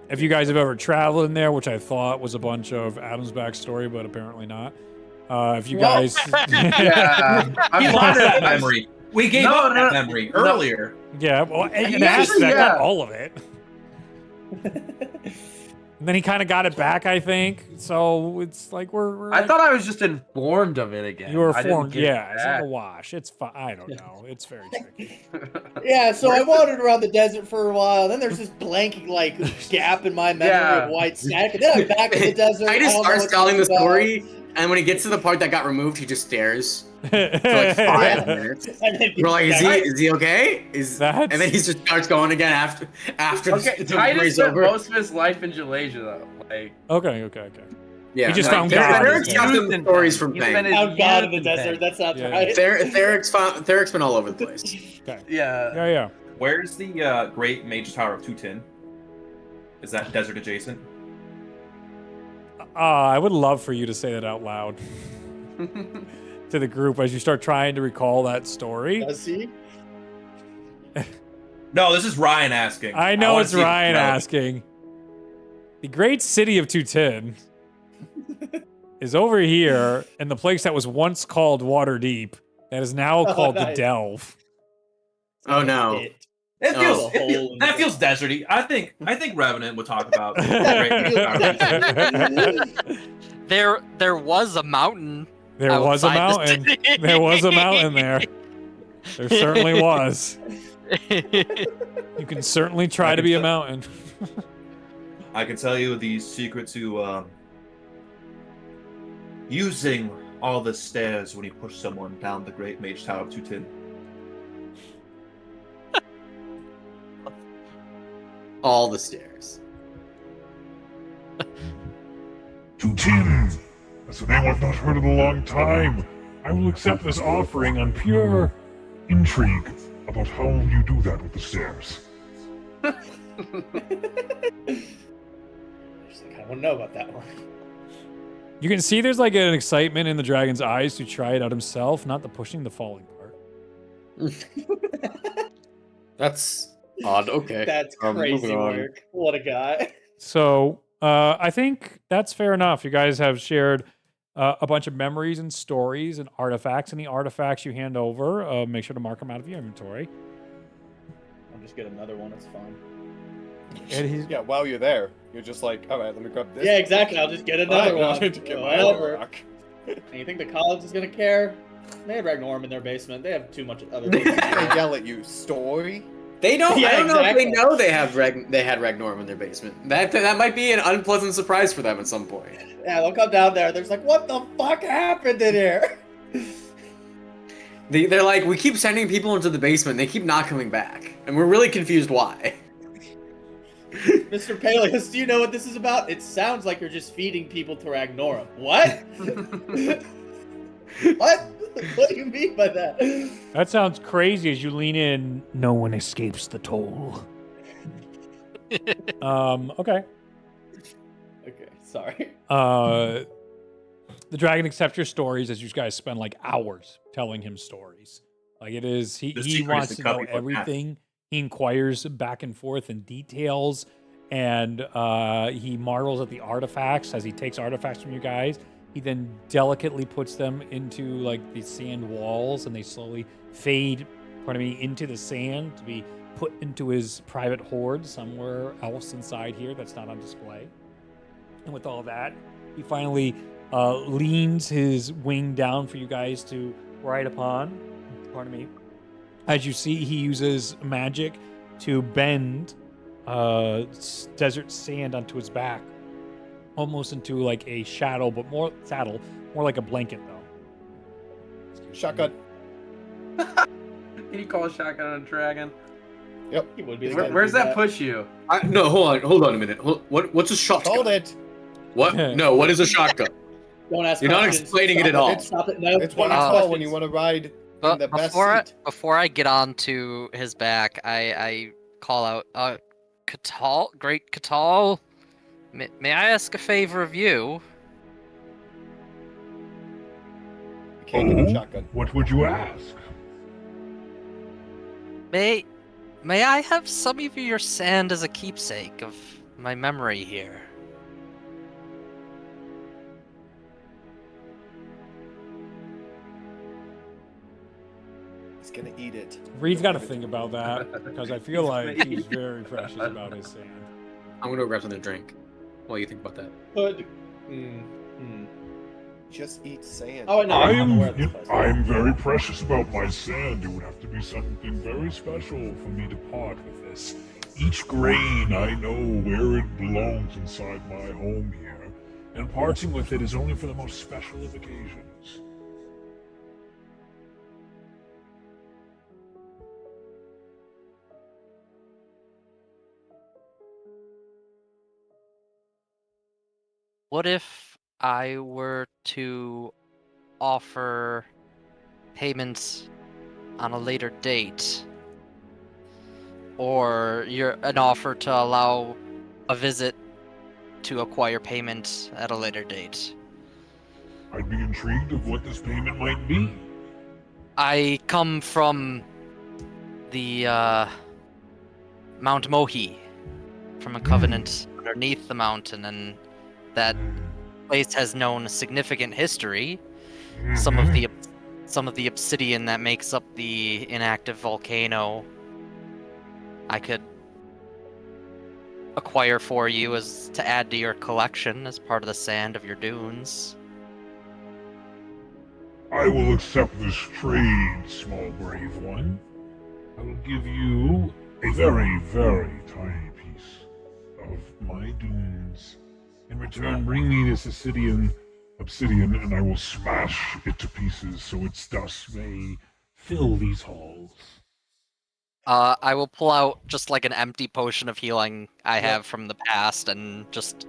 S2: If you guys have ever traveled in there, which I thought was a bunch of Adam's backstory, but apparently not. If you guys...
S5: Yeah,
S7: He lost that memory. We gave up that memory
S5: no.
S7: earlier.
S2: Yeah, well, and
S5: Actually,
S2: that,
S5: yeah.
S2: not all of it. And then he kind of got it back, I think. So it's like we're
S5: I
S2: like,
S5: thought I was just informed of it again.
S2: you were
S5: I didn't
S2: informed.
S5: get
S2: Yeah,
S5: it
S2: it's like
S5: back.
S2: a wash. It's fine. I don't know. It's very tricky.
S3: Yeah, so I wandered around the desert for a while. Then there's this blank like gap in my memory
S5: Yeah.
S3: of white static. And then I'm back in the desert.
S1: I just
S3: don't know
S1: starts
S3: what
S1: telling the
S3: to talk about.
S1: story, and when he gets to the part that got removed, he just stares for like
S3: Yeah.
S1: 5 minutes.
S3: And then
S1: We're like, is he okay?
S2: That's-
S1: And then he just starts going again after
S5: Okay,
S1: the
S5: Titus
S1: story's
S5: spent
S1: over.
S5: most of his life in Jalasia, though. Like,
S2: Okay.
S1: Yeah,
S2: He just
S1: like,
S2: found
S1: there-
S2: God.
S1: There's
S2: Yeah.
S1: got some stories from
S5: He's been
S1: Pink.
S3: Found God in the
S5: youth
S3: desert.
S5: Pink.
S3: That sounds
S2: Yeah.
S3: right.
S1: Therek's been all over the place.
S2: Okay.
S5: Yeah.
S2: Yeah.
S7: Where's the Great Mage Tower of Tutin? Is that desert adjacent?
S2: I would love for you to say that out loud to the group as you start trying to recall that story.
S3: Does he?
S7: No, this is Ryan asking.
S2: I know
S7: wanna
S2: it's
S7: see if
S2: Ryan
S7: relevant.
S2: asking. The great city of Tutin is over here in the place that was once called Waterdeep, that is now
S3: Oh,
S2: called the
S3: nice.
S2: Delve.
S1: Oh no.
S3: It.
S7: It feels,
S1: Oh.
S7: that feels deserty. I think Revenant would talk about the Great Mage Tower of Tutin.
S6: There was a mountain.
S2: There was a
S6: outside the
S2: mountain.
S6: city.
S2: There was a mountain there. There certainly was. You can certainly try to be a mountain.
S7: I can tell you the secret to using all the stairs when you push someone down the Great Mage Tower of Tutin.
S1: All the stairs.
S8: Tutin! That's a name I've not heard in a long time. I will accept this offering on pure intrigue about how you do that with the stairs.
S3: She's like, I don't know about that one.
S2: You can see there's like an excitement in the dragon's eyes to try it out himself, not the pushing the falling part.
S1: That's odd. Okay.
S3: That's
S1: moving
S3: crazy
S1: on.
S3: work. What a guy.
S2: So I think that's fair enough. You guys have shared a bunch of memories and stories and artifacts. Any artifacts you hand over, make sure to mark them out of your inventory.
S3: I'll just get another one. It's fine.
S2: And he's,
S4: Yeah, while you're there, you're just like, all right, let me grab this.
S3: Yeah, exactly. I'll just get another
S4: Fine, I'll
S3: one.
S4: just get my other
S3: Whatever.
S4: rock.
S3: And you think the college is gonna care? They had Ragnorm in their basement. They have too much other things.
S4: They yell at you, story?
S1: They don't.
S3: Yeah,
S1: I don't know if
S3: exactly.
S1: they know they had Ragnorm in their basement. That might be an unpleasant surprise for them at some point.
S3: Yeah, they'll come down there. They're just like, what the fuck happened in here?
S1: They're like, we keep sending people into the basement. They keep not coming back, and we're really confused why.
S3: Mr. Peleus, do you know what this is about? It sounds like you're just feeding people to Ragnorum. What? What? What do you mean by that?
S2: that sounds crazy as you lean in. No one escapes the toll. Okay.
S3: Okay, sorry.
S2: The dragon accepts your stories as you guys spend like hours telling him stories. Like it is, he
S7: The secret is
S2: wants
S7: to
S2: to
S7: cut
S2: know
S7: people in half.
S2: everything He inquires back and forth in details, and he marvels at the artifacts as he takes artifacts from you guys. He then delicately puts them into like the sand walls, and they slowly fade, into the sand to be put into his private hoard somewhere else inside here that's not on display. And with all that, he finally leans his wing down for you guys to ride upon. As you see, he uses magic to bend desert sand onto his back, almost into like a shadow, but more like a blanket though.
S4: Shotgun.
S5: Can you call a shotgun on a dragon?
S4: Yep.
S3: He would be the guy to
S5: Where's
S3: do
S5: that push you?
S1: No, hold on a minute. What's a shotgun?
S4: Called it.
S1: What? No, what is a shotgun?
S3: Don't ask
S1: You're not
S3: questions.
S1: explaining
S3: Stop
S1: it at all.
S3: Stop it. No.
S4: It's what
S3: don't
S4: you
S3: ask
S4: call when
S3: questions.
S4: you want to ride in the best seat.
S6: Before I get on to his back, I call out, Great Catal, may I ask a favor of you?
S4: You can't get a shotgun.
S8: What would you ask?
S6: May I have some of your sand as a keepsake of my memory here?
S4: He's gonna eat it.
S2: Reed's got to think about that because I feel like he's very precious about his sand.
S1: I'm gonna grab something to drink. While you think about that.
S3: Could.
S4: Just eat sand.
S3: Oh no, I'm aware of this place.
S8: I'm very precious about my sand. It would have to be something very special for me to part with this. Each grain, I know where it belongs inside my home here, and parting with it is only for the most special of occasions.
S6: What if I were to offer payments on a later date? Or an offer to allow a visit to acquire payment at a later date?
S8: I'd be intrigued of what this payment might be.
S6: I come from the Mount Mohi, from a covenant underneath the mountain, and that place has known significant history. Some of the obsidian that makes up the inactive volcano I could acquire for you as to add to your collection as part of the sand of your dunes.
S8: I will accept this trade, small brave one. I will give you a very, very tiny piece of my dunes. In return, bring me this obsidian, and I will smash it to pieces so its dust may fill these halls.
S6: I will pull out just like an empty potion of healing I have from the past and just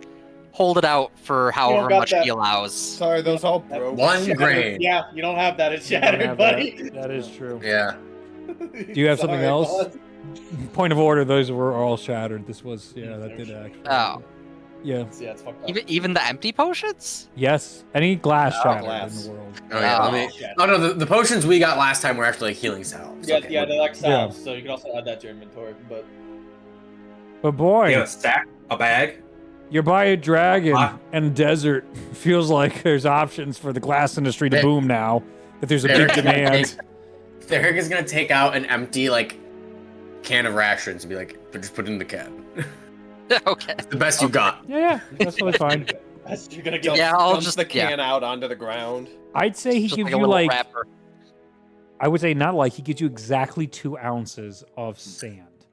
S6: hold it out for however
S3: got
S6: much
S3: that.
S6: he allows.
S4: Sorry, those all broke.
S1: One
S3: Shattered.
S1: grain.
S3: Yeah, you don't have that. It's
S2: You don't
S3: shattered,
S2: have
S3: buddy.
S2: That is true.
S1: Yeah.
S2: Do you have something
S3: Sorry,
S2: else?
S3: bud.
S2: Point of order, those were all shattered. This was, that did actually.
S6: Oh.
S2: Yeah.
S3: Yeah, it's fucked up.
S6: Even the empty potions?
S2: Yes. Any glass
S4: Oh,
S2: shattered
S4: glass.
S2: in the world.
S1: Oh yeah.
S6: Oh.
S1: No. The potions we got last time were actually like healing salves.
S3: Yeah,
S1: Okay,
S3: yeah,
S1: we're-
S3: they're like salves, so you can also add that to your inventory. But
S2: But boy,
S7: You got a stack, a bag.
S2: you're by a dragon
S7: Ah.
S2: and desert. Feels like there's options for the glass industry to
S1: Hey.
S2: boom now. That there's a big
S1: Derek is gonna
S2: demand.
S1: Derek is gonna take out an empty like can of rations and be like, just put it in the can.
S6: Okay.
S1: The best you got.
S2: Yeah, that's totally fine.
S3: you're gonna get.
S6: Yeah, I'll
S4: Dumps
S6: just
S4: the can out onto the ground.
S2: I'd say he
S6: Just
S2: gives
S6: like a
S2: you
S6: little
S2: like,
S6: wrapper.
S2: I would say not like, he gives you exactly 2 ounces of sand.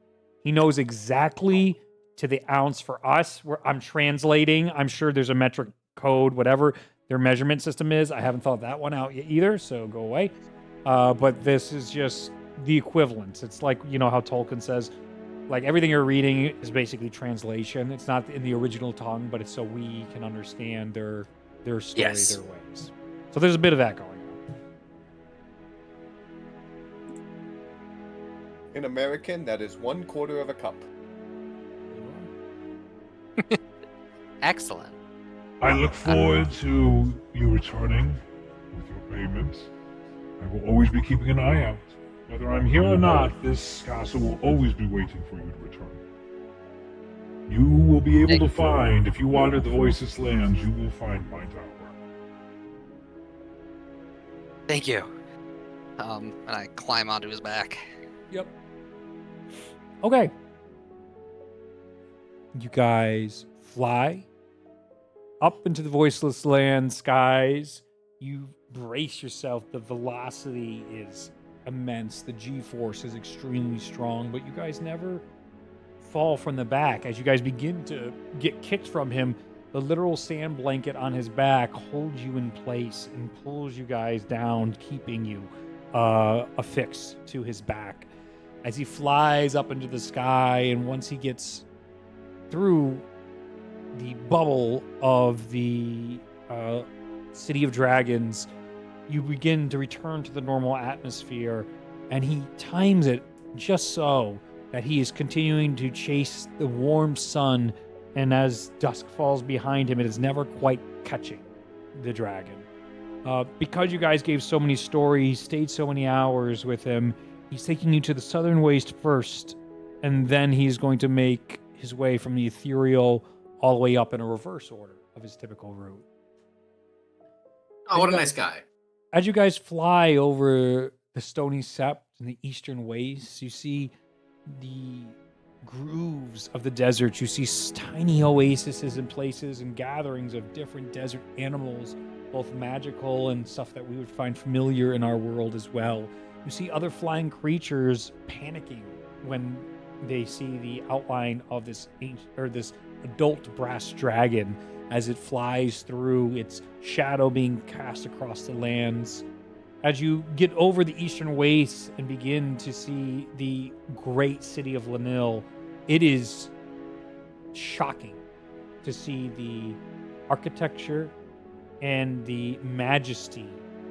S2: He knows exactly to the ounce for us. I'm translating. I'm sure there's a metric code, whatever their measurement system is. I haven't thought that one out yet either, so go away. But this is just the equivalence. It's like, how Tolkien says, like everything you're reading is basically translation. It's not in the original tongue, but it's so we can understand their story,
S1: Yes.
S2: their ways. So there's a bit of that going on.
S4: In American, that is 1/4 of a cup.
S6: Excellent.
S8: I look forward to you returning with your payments. I will always be keeping an eye out. Whether I'm here or not, this castle will always be waiting for you to return. You will be able to find, if you wander the Voiceless Lands, you will find my tower.
S6: Thank you. And I climb onto his back.
S2: Yep. Okay. You guys fly up into the Voiceless Land skies. You brace yourself. The velocity is immense. The G-force is extremely strong, but you guys never fall from the back. As you guys begin to get kicked from him, the literal sand blanket on his back holds you in place and pulls you guys down, keeping you affixed to his back. As he flies up into the sky, and once he gets through the bubble of the City of Dragons, you begin to return to the normal atmosphere, and he times it just so that he is continuing to chase the warm sun, and as dusk falls behind him, it is never quite catching the dragon. Because you guys gave so many stories, stayed so many hours with him, he's taking you to the southern waste first, and then he's going to make his way from the ethereal all the way up in a reverse order of his typical route.
S1: Oh, what a nice guy.
S2: As you guys fly over the stony sept and the eastern wastes, you see the grooves of the desert. You see tiny oases in places and gatherings of different desert animals, both magical and stuff that we would find familiar in our world as well. You see other flying creatures panicking when they see the outline of this this adult brass dragon as it flies through, its shadow being cast across the lands. As you get over the eastern wastes and begin to see the great city of Lanil, it is shocking to see the architecture and the majesty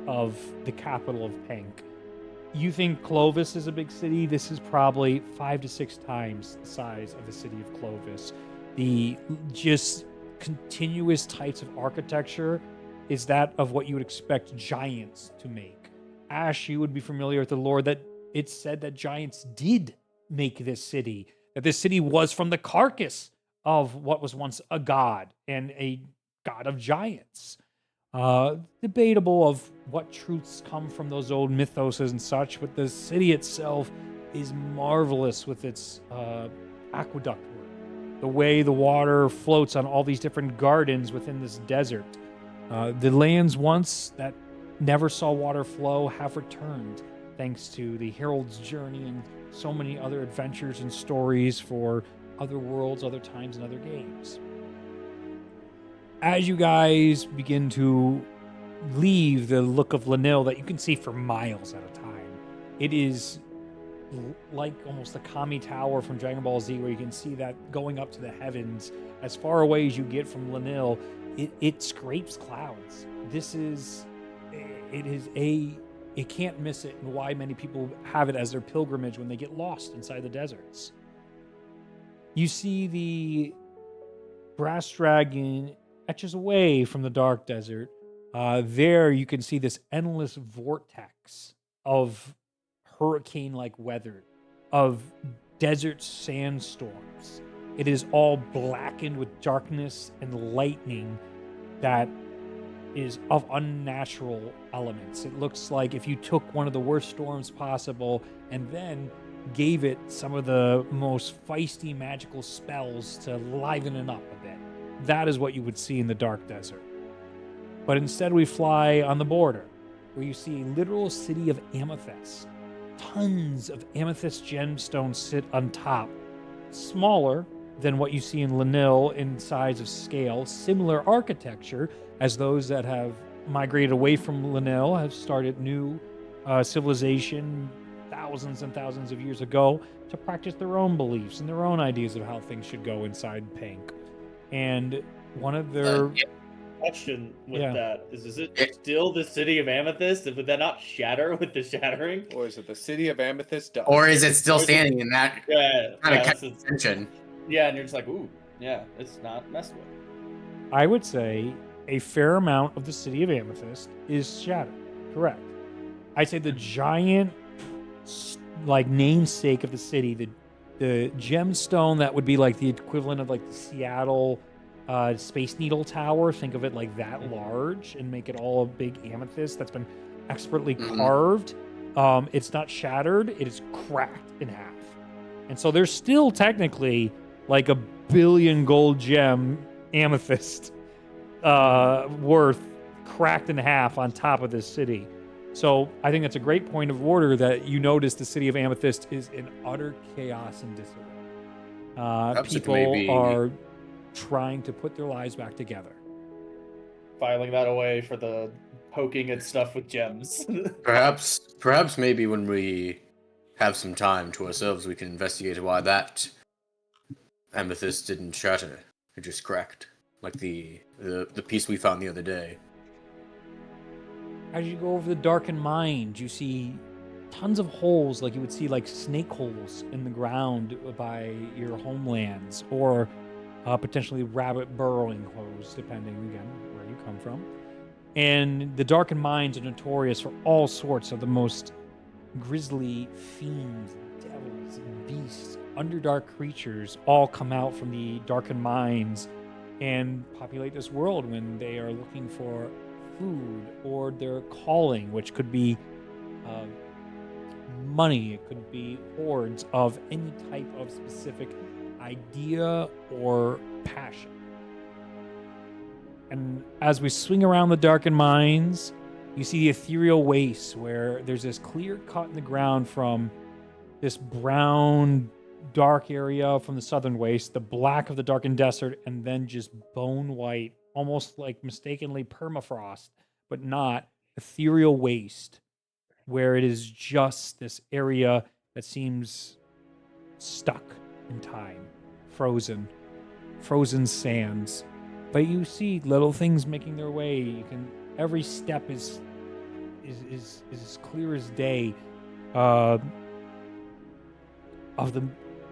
S2: of the capital of Pank. You think Clovis is a big city? This is probably 5 to 6 times the size of the city of Clovis. The just continuous types of architecture is that of what you would expect giants to make. Ash, you would be familiar with the lore that it's said that giants did make this city, that this city was from the carcass of what was once a god and a god of giants. Debatable of what truths come from those old mythoses and such, but the city itself is marvelous with its aqueduct work. The way the water floats on all these different gardens within this desert. The lands once that never saw water flow have returned thanks to the Herald's journey and so many other adventures and stories for other worlds, other times, and other games. As you guys begin to leave the look of Lanil that you can see for miles at a time, it is like almost the Kami Tower from Dragon Ball Z, where you can see that going up to the heavens. As far away as you get from Lanil, it scrapes clouds. It can't miss it, and why many people have it as their pilgrimage when they get lost inside the deserts. You see the brass dragon etches away from the dark desert. There you can see this endless vortex of hurricane-like weather, of desert sandstorms. It is all blackened with darkness and lightning that is of unnatural elements. It looks like if you took one of the worst storms possible and then gave it some of the most feisty magical spells to liven it up a bit. That is what you would see in the dark desert. But instead we fly on the border, where you see a literal city of amethyst. Tons of amethyst gemstones sit on top. Smaller than what you see in Lanil in size of scale. Similar architecture as those that have migrated away from Lanil, have started new civilization thousands and thousands of years ago to practice their own beliefs and their own ideas of how things should go inside Pank. And one of their
S3: question with that is it still the city of Amethyst? Would that not shatter with the shattering?
S4: Or is it the city of Amethyst dust?
S1: Or is it still standing in that kind of
S3: that's
S1: tension?
S3: Yeah, and you're just like, ooh, yeah, it's not messed with.
S2: I would say a fair amount of the city of Amethyst is shattered. Correct. I'd say the giant like namesake of the city, the gemstone that would be like the equivalent of like the Seattle Space Needle Tower. Think of it like that large, and make it all a big amethyst that's been expertly carved. It's not shattered; it is cracked in half, and so there's still technically like a billion gold gem amethyst worth cracked in half on top of this city. So I think that's a great point of order that you notice the city of Amethyst is in utter chaos and disarray. People are trying to put their lives back together.
S3: Filing that away for the poking at stuff with gems.
S1: Perhaps maybe when we have some time to ourselves, we can investigate why that amethyst didn't shatter. It just cracked, like the piece we found the other day.
S2: As you go over the darkened mines, you see tons of holes, like you would see like snake holes in the ground by your homelands, or potentially rabbit burrowing holes, depending again where you come from. And the darkened mines are notorious for all sorts of the most grisly fiends, devils, and beasts. Underdark creatures all come out from the darkened mines and populate this world when they are looking for food or their calling, which could be money, it could be hordes of any type of specific idea or passion. And as we swing around the darkened mines, you see the ethereal waste where there's this clear cut in the ground from this brown dark area from the southern waste, the black of the darkened desert, and then just bone white, almost like mistakenly permafrost, but not, ethereal waste, where it is just this area that seems stuck in time, frozen sands. But you see little things making their way. Every step is as clear as day. Of the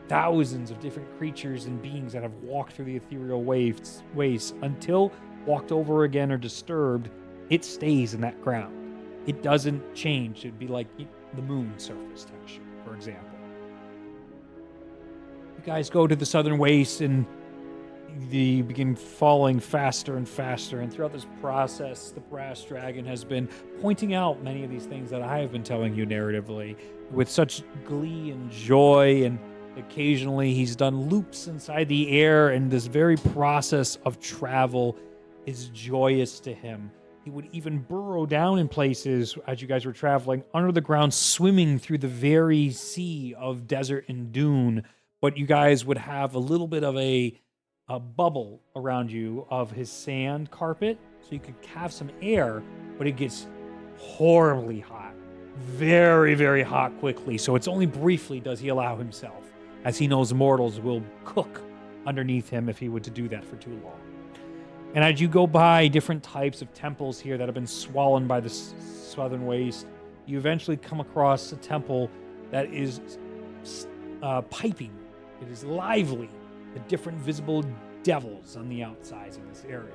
S2: thousands of different creatures and beings that have walked through the ethereal waste until walked over again or disturbed, it stays in that ground. It doesn't change. It'd be like the moon surface texture, for example. You guys go to the southern waste and they begin falling faster and faster. And throughout this process, the brass dragon has been pointing out many of these things that I have been telling you narratively with such glee and joy. And occasionally he's done loops inside the air, and this very process of travel is joyous to him. He would even burrow down in places as you guys were traveling under the ground, swimming through the very sea of desert and dune. But you guys would have a little bit of a bubble around you of his sand carpet, so you could have some air, but it gets horribly hot. Very, very hot quickly. So it's only briefly does he allow himself, as he knows mortals will cook underneath him if he were to do that for too long. And as you go by different types of temples here that have been swollen by the southern waste, you eventually come across a temple that is piping. It is lively. The different visible devils on the outsides of this area.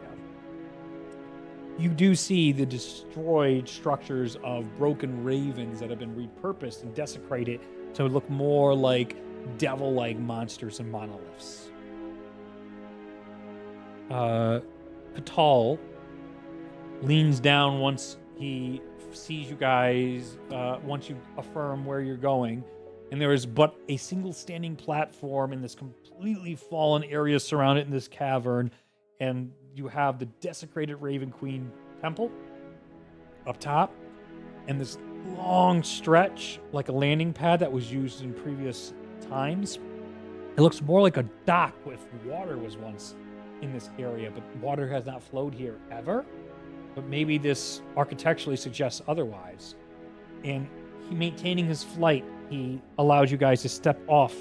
S2: You do see the destroyed structures of broken ravens that have been repurposed and desecrated to look more like devil-like monsters and monoliths. Patal leans down once he sees you guys, once you affirm where you're going, and there is but a single standing platform in this completely fallen area surrounded in this cavern, and you have the desecrated Raven Queen temple up top, and this long stretch like a landing pad that was used in previous times. It looks more like a dock if water was once in this area, but water has not flowed here ever. But maybe this architecturally suggests otherwise. And he maintaining his flight, he allows you guys to step off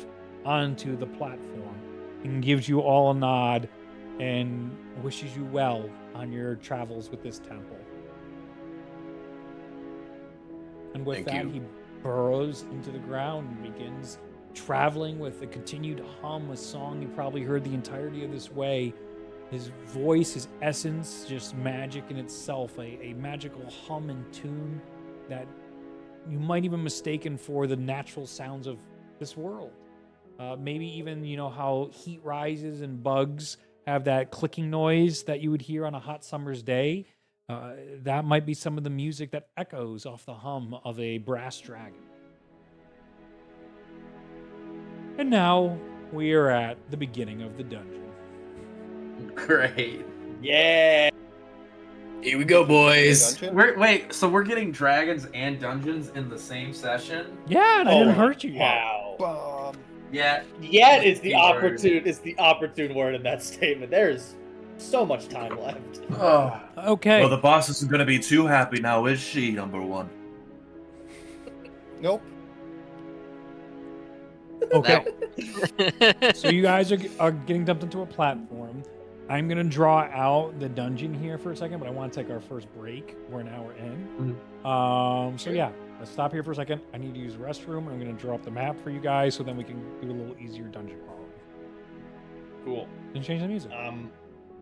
S2: onto the platform and gives you all a nod and wishes you well on your travels with this temple. And with that, he burrows into the ground and begins traveling with a continued hum, a song you probably heard the entirety of this way. His voice, his essence, just magic in itself, a magical hum and tune that you might even mistaken for the natural sounds of this world. Maybe even, you know, how heat rises and bugs have that clicking noise that you would hear on a hot summer's day. That might be some of the music that echoes off the hum of a brass dragon. And now we are at the beginning of the dungeon.
S5: Great.
S3: Yeah.
S1: Here we go, boys.
S4: Dungeon?
S5: So we're getting dragons and dungeons in the same session?
S2: Yeah, and I didn't hurt you.
S3: Wow.
S5: Yeah.
S3: Yet is the
S5: Keyword.
S3: opportune word in that statement. There's so much time left.
S5: Oh.
S2: Okay.
S7: Well, the boss isn't going to be too happy now, is she, number one?
S4: Nope.
S2: Okay. So you guys are getting dumped into a platform. I'm gonna draw out the dungeon here for a second, but I want to take our first break. We're an hour in. So yeah, let's stop here for a second. I need to use the restroom, and I'm gonna draw up the map for you guys, so then we can do a little easier dungeon crawling.
S3: Cool.
S2: And change the music.